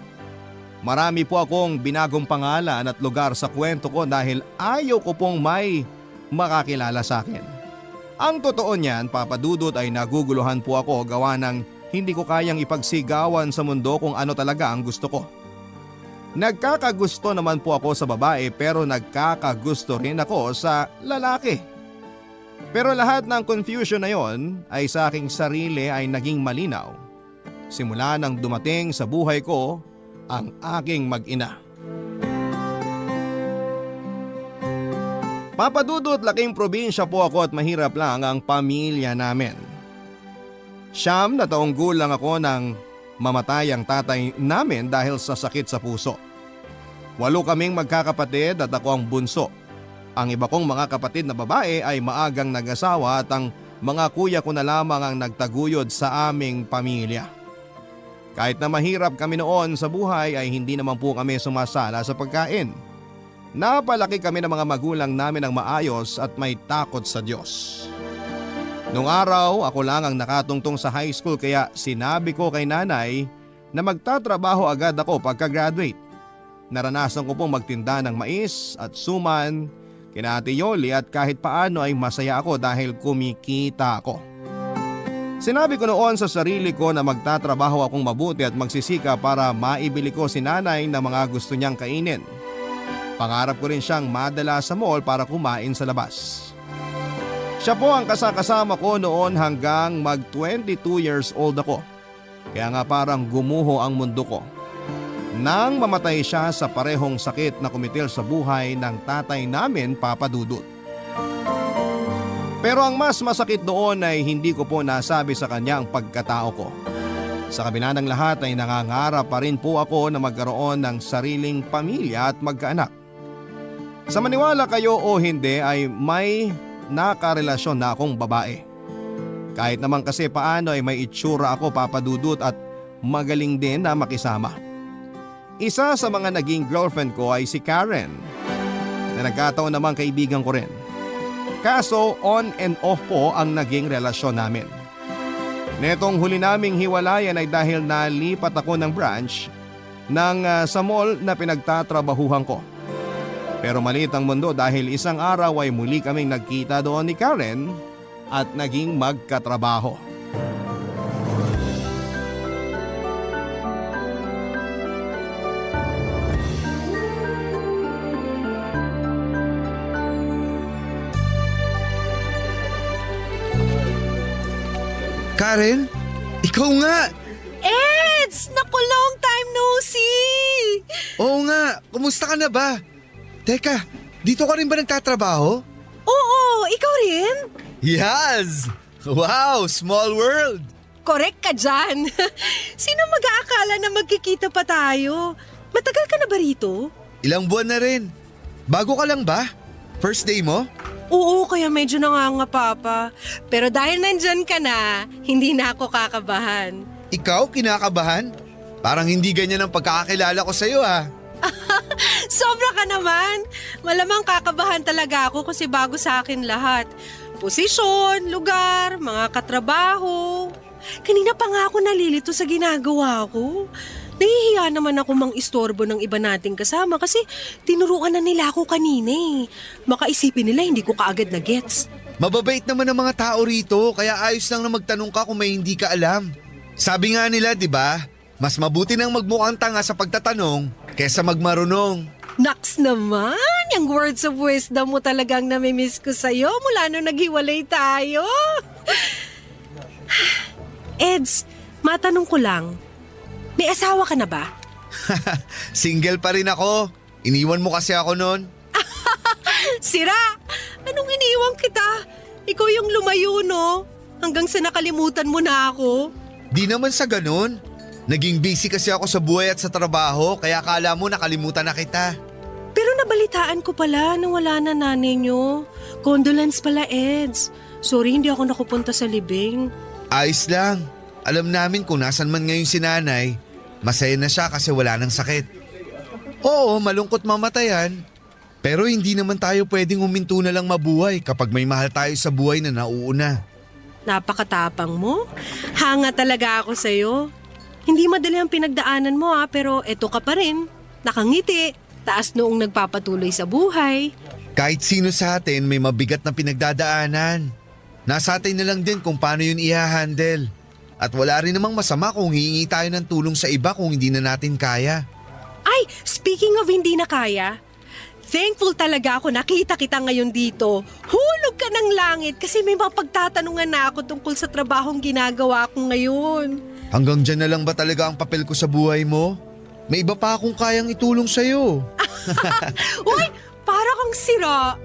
Marami po akong binagong pangalan at lugar sa kwento ko dahil ayaw ko pong may makakilala sa akin. Ang totoo niyan, Papa Dudut, ay naguguluhan po ako gawa ng hindi ko kayang ipagsigawan sa mundo kung ano talaga ang gusto ko. Nagkakagusto naman po ako sa babae pero nagkakagusto rin ako sa lalaki. Pero lahat ng confusion na yon ay sa aking sarili ay naging malinaw. Simula nang dumating sa buhay ko ang aking mag-ina. Papa Dudut, laking probinsya po ako at mahirap lang ang pamilya namin. 9 na taong gulang ako nang mamatay ang tatay namin dahil sa sakit sa puso. 8 kaming magkakapatid at ako ang bunso. Ang iba kong mga kapatid na babae ay maagang nag-asawa at ang mga kuya ko na lamang ang nagtaguyod sa aming pamilya. Kahit na mahirap kami noon sa buhay ay hindi naman po kami sumasala sa pagkain. Napalaki kami ng mga magulang namin ng maayos at may takot sa Diyos. Nung araw ako lang ang nakatungtong sa high school kaya sinabi ko kay nanay na magtatrabaho agad ako pagka-graduate. Naranasan ko pong magtinda ng mais at suman, kina Ate Yoli at kahit paano ay masaya ako dahil kumikita ako. Sinabi ko noon sa sarili ko na magtatrabaho akong mabuti at magsisika para maibili ko si nanay na mga gusto niyang kainin. Pangarap ko rin siyang madala sa mall para kumain sa labas. Siya po ang kasama ko noon hanggang mag 22 years old ako. Kaya nga parang gumuho ang mundo ko. Nang mamatay siya sa parehong sakit na kumitil sa buhay ng tatay namin, Papa Dudut. Pero ang mas masakit doon ay hindi ko po nasabi sa kanya ang pagkatao ko. Sa kabila ng lahat ay nangangarap pa rin po ako na magkaroon ng sariling pamilya at magkaanak. Sa maniwala kayo o hindi ay may nakarelasyon na akong babae. Kahit naman kasi paano ay may itsura ako, Papa Dudut, at magaling din na makisama. Isa sa mga naging girlfriend ko ay si Karen, na nagkataon namang kaibigan ko rin. Kaso on and off po ang naging relasyon namin. Netong huli naming hiwalayan ay dahil nalipat ako ng branch sa mall na pinagtatrabahuhan ko. Pero maliit ang mundo dahil isang araw ay muli kaming nagkita doon ni Karen at naging magkatrabaho. Karen? Ikaw nga! Eds! Naku, long time no see! Oo nga, kumusta ka na ba? Teka, dito ka rin ba nagtatrabaho? Oo, ikaw rin? Yes! Wow, small world! Correct ka dyan. Sino mag-aakala na magkikita pa tayo? Matagal ka na ba rito? Ilang buwan na rin. Bago ka lang ba? First day mo? Oo, kaya medyo nanganga, Papa. Pero dahil nandyan ka na, hindi na ako kakabahan. Ikaw, kinakabahan? Parang hindi ganyan ang pagkakakilala ko sa'yo ah. Sobra ka naman. Malamang kakabahan talaga ako kasi bago sa akin lahat. Posisyon, lugar, mga katrabaho. Kanina pa nga ako nalilito sa ginagawa ko. Nahihiya naman ako mang-istorbo ng iba nating kasama kasi tinuruan na nila ako kanina eh. Makaisipin nila hindi ko kaagad na gets. Mababait naman ang mga tao rito kaya ayos lang na magtanong ka kung may hindi ka alam. Sabi nga nila, di ba? Mas mabuti nang magmukhang tanga sa pagtatanong kesa magmarunong. Naks naman! Yung words of wisdom mo talagang namimiss ko sa'yo mula nung naghiwalay tayo. Eds, matanong ko lang. May asawa ka na ba? Single pa rin ako. Iniwan mo kasi ako noon. Sira! Anong iniwan kita? Ikaw yung lumayo, no? Hanggang sa nakalimutan mo na ako. Di naman sa ganun. Naging busy kasi ako sa buhay at sa trabaho kaya akala mo nakalimutan na kita. Pero nabalitaan ko pala na wala na nanay nyo. Condolence pala, Eds. Sorry, hindi ako nakupunta sa libing. Ayos lang. Alam namin kung nasan man ngayon si nanay. Masaya na siya kasi wala nang sakit. Oo, malungkot mamatayan. Pero hindi naman tayo pwedeng huminto na lang mabuhay kapag may mahal tayo sa buhay na nauuna. Napakatapang mo. Hanga talaga ako sa'yo. Hindi madali ang pinagdaanan mo pero eto ka pa rin. Nakangiti, taas noong nagpapatuloy sa buhay. Kahit sino sa atin may mabigat na pinagdadaanan. Nasa atin na lang din kung paano yun i-handle. At wala rin namang masama kung hihingi tayo ng tulong sa iba kung hindi na natin kaya. Ay, speaking of hindi na kaya, thankful talaga ako nakita kita ngayon dito. Hulog ka ng langit kasi may mga pagtatanungan na ako tungkol sa trabahong ginagawa ko ngayon. Hanggang dyan na lang ba talaga ang papel ko sa buhay mo? May iba pa akong kayang itulong sa'yo. Uy, para kang sira.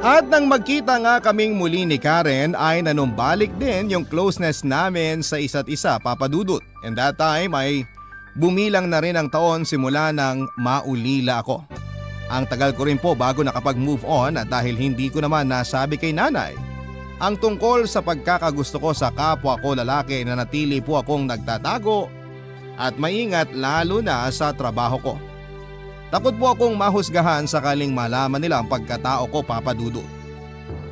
At nang magkita nga kaming muli ni Karen ay nanumbalik din yung closeness namin sa isa't isa, Papa Dudut. And that time ay bumilang na rin ang taon simula nang maulila ako. Ang tagal ko rin po bago nakapag-move on at dahil hindi ko naman nasabi kay nanay ang tungkol sa pagkakagusto ko sa kapwa ko lalaki na natili po akong nagtatago at maingat lalo na sa trabaho ko. Takot po akong mahusgahan sakaling malaman nila ang pagkatao ko, Papa Dudut.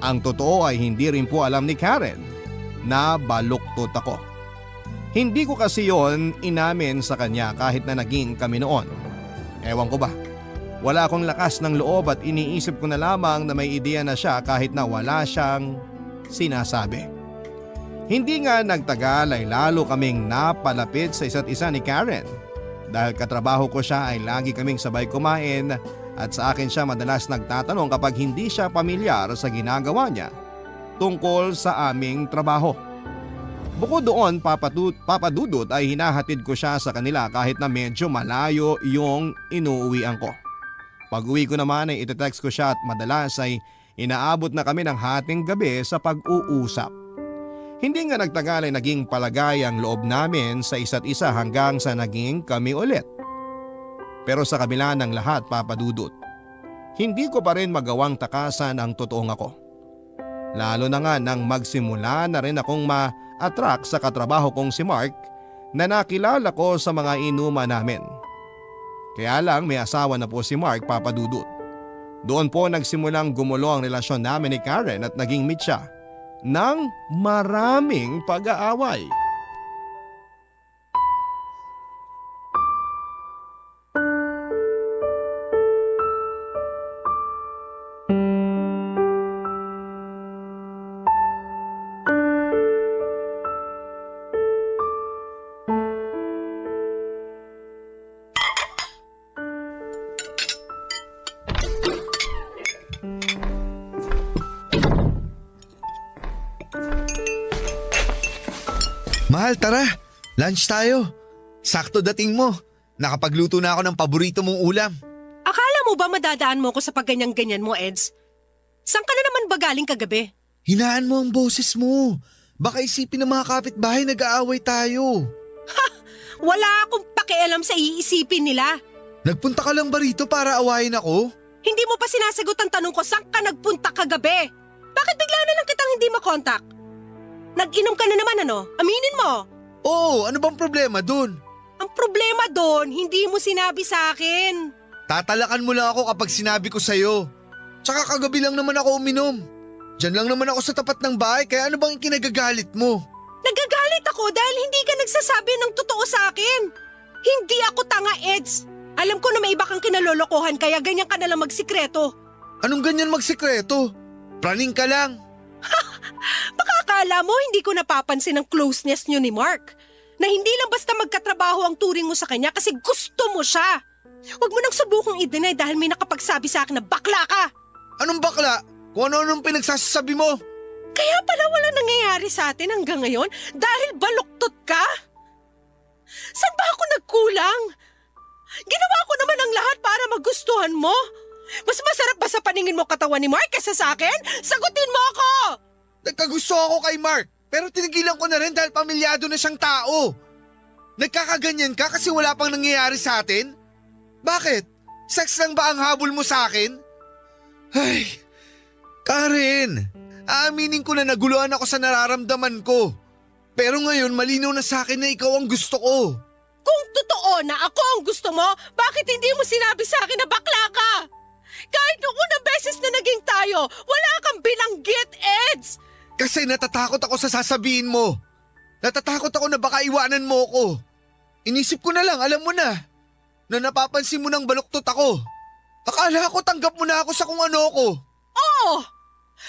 Ang totoo ay hindi rin po alam ni Karen na baluktot ako. Hindi ko kasi yon inamin sa kanya kahit na naging kami noon. Ewan ko ba, wala akong lakas ng loob at iniisip ko na lamang na may ideya na siya kahit na wala siyang sinasabi. Hindi nga nagtagal ay lalo kaming napalapit sa isa't isa ni Karen. Dahil katrabaho ko siya ay lagi kaming sabay kumain at sa akin siya madalas nagtatanong kapag hindi siya pamilyar sa ginagawa niya tungkol sa aming trabaho. Bukod doon, Papa Dudut ay hinahatid ko siya sa kanila kahit na medyo malayo yung inuuwian ko. Pag uwi ko naman ay itetext ko siya at madalas ay inaabot na kami ng hating gabi sa pag-uusap. Hindi nga nagtagal ay naging palagay ang loob namin sa isa't isa hanggang sa naging kami ulit. Pero sa kabila ng lahat, Papa Dudut, hindi ko pa rin magawang takasan ang totoong ako. Lalo na nga nang magsimula na rin akong ma-attract sa katrabaho kong si Mark na nakilala ko sa mga inuman namin. Kaya lang may asawa na po si Mark, Papa Dudut. Doon po nagsimulang gumulo ang relasyon namin ni Karen at naging meet siya ng maraming pag-aaway. Mahal, tara. Lunch tayo. Sakto dating mo. Nakapagluto na ako ng paborito mong ulam. Akala mo ba madadaan mo ko sa pagganyan-ganyan mo, Eds? Saan ka na naman ba galing kagabi? Hinaan mo ang boses mo. Baka isipin ng mga kapitbahay nag-aaway tayo. Wala akong pakialam sa iisipin nila. Nagpunta ka lang ba rito para awayin ako? Hindi mo pa sinasagot ang tanong ko, saan ka nagpunta kagabi? Bakit bigla na lang kitang hindi makontak? Nag-inom ka na naman Aminin mo. Oo, ano bang problema dun? Ang problema doon, hindi mo sinabi sa akin. Tatalakan mo lang ako kapag sinabi ko sa'yo. Tsaka kagabi lang naman ako uminom. Diyan lang naman ako sa tapat ng bahay, kaya ano bang kinagagalit mo? Nagagalit ako dahil hindi ka nagsasabi ng totoo sa akin. Hindi ako tanga, Eds. Alam ko na may iba kang kinalolokohan kaya ganyan ka nalang magsikreto. Anong ganyan magsikreto? Praning ka lang. Baka akala mo hindi ko napapansin ang closeness niyo ni Mark. Na hindi lang basta magkatrabaho ang turing mo sa kanya kasi gusto mo siya. Huwag mo nang subukang i-deny dahil may nakapagsabi sa akin na bakla ka. Anong bakla? Kung ano-anong pinagsasabi mo? Kaya pala wala nangyayari sa atin hanggang ngayon dahil baluktot ka? Saan ba ako nagkulang? Ginawa ko naman ang lahat para magustuhan mo. Mas masarap ba sa paningin mo katawan ni Mark kaysa sa akin? Sagutin mo ako! Nagkagusto ako kay Mark, pero tinigilan ko na rin dahil pamilyado na siyang tao. Nagkakaganyan ka kasi wala pang nangyayari sa atin? Bakit? Sex lang ba ang habol mo sa akin? Ay, Karen, aaminin ko na naguluhan ako sa nararamdaman ko. Pero ngayon malinaw na sa akin na ikaw ang gusto ko. Kung totoo na ako ang gusto mo, bakit hindi mo sinabi sa akin na bakla ka? Kahit noong unang beses na naging tayo, wala kang binanggit, Eds! Kasi natatakot ako sa sasabihin mo. Natatakot ako na baka iwanan mo ko. Inisip ko na lang, alam mo na napapansin mo ng baluktot ako. Akala ko tanggap mo na ako sa kung ano ko. Oo!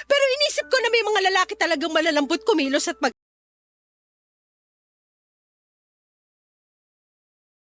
Pero inisip ko na may mga lalaki talagang malalambot kumilos at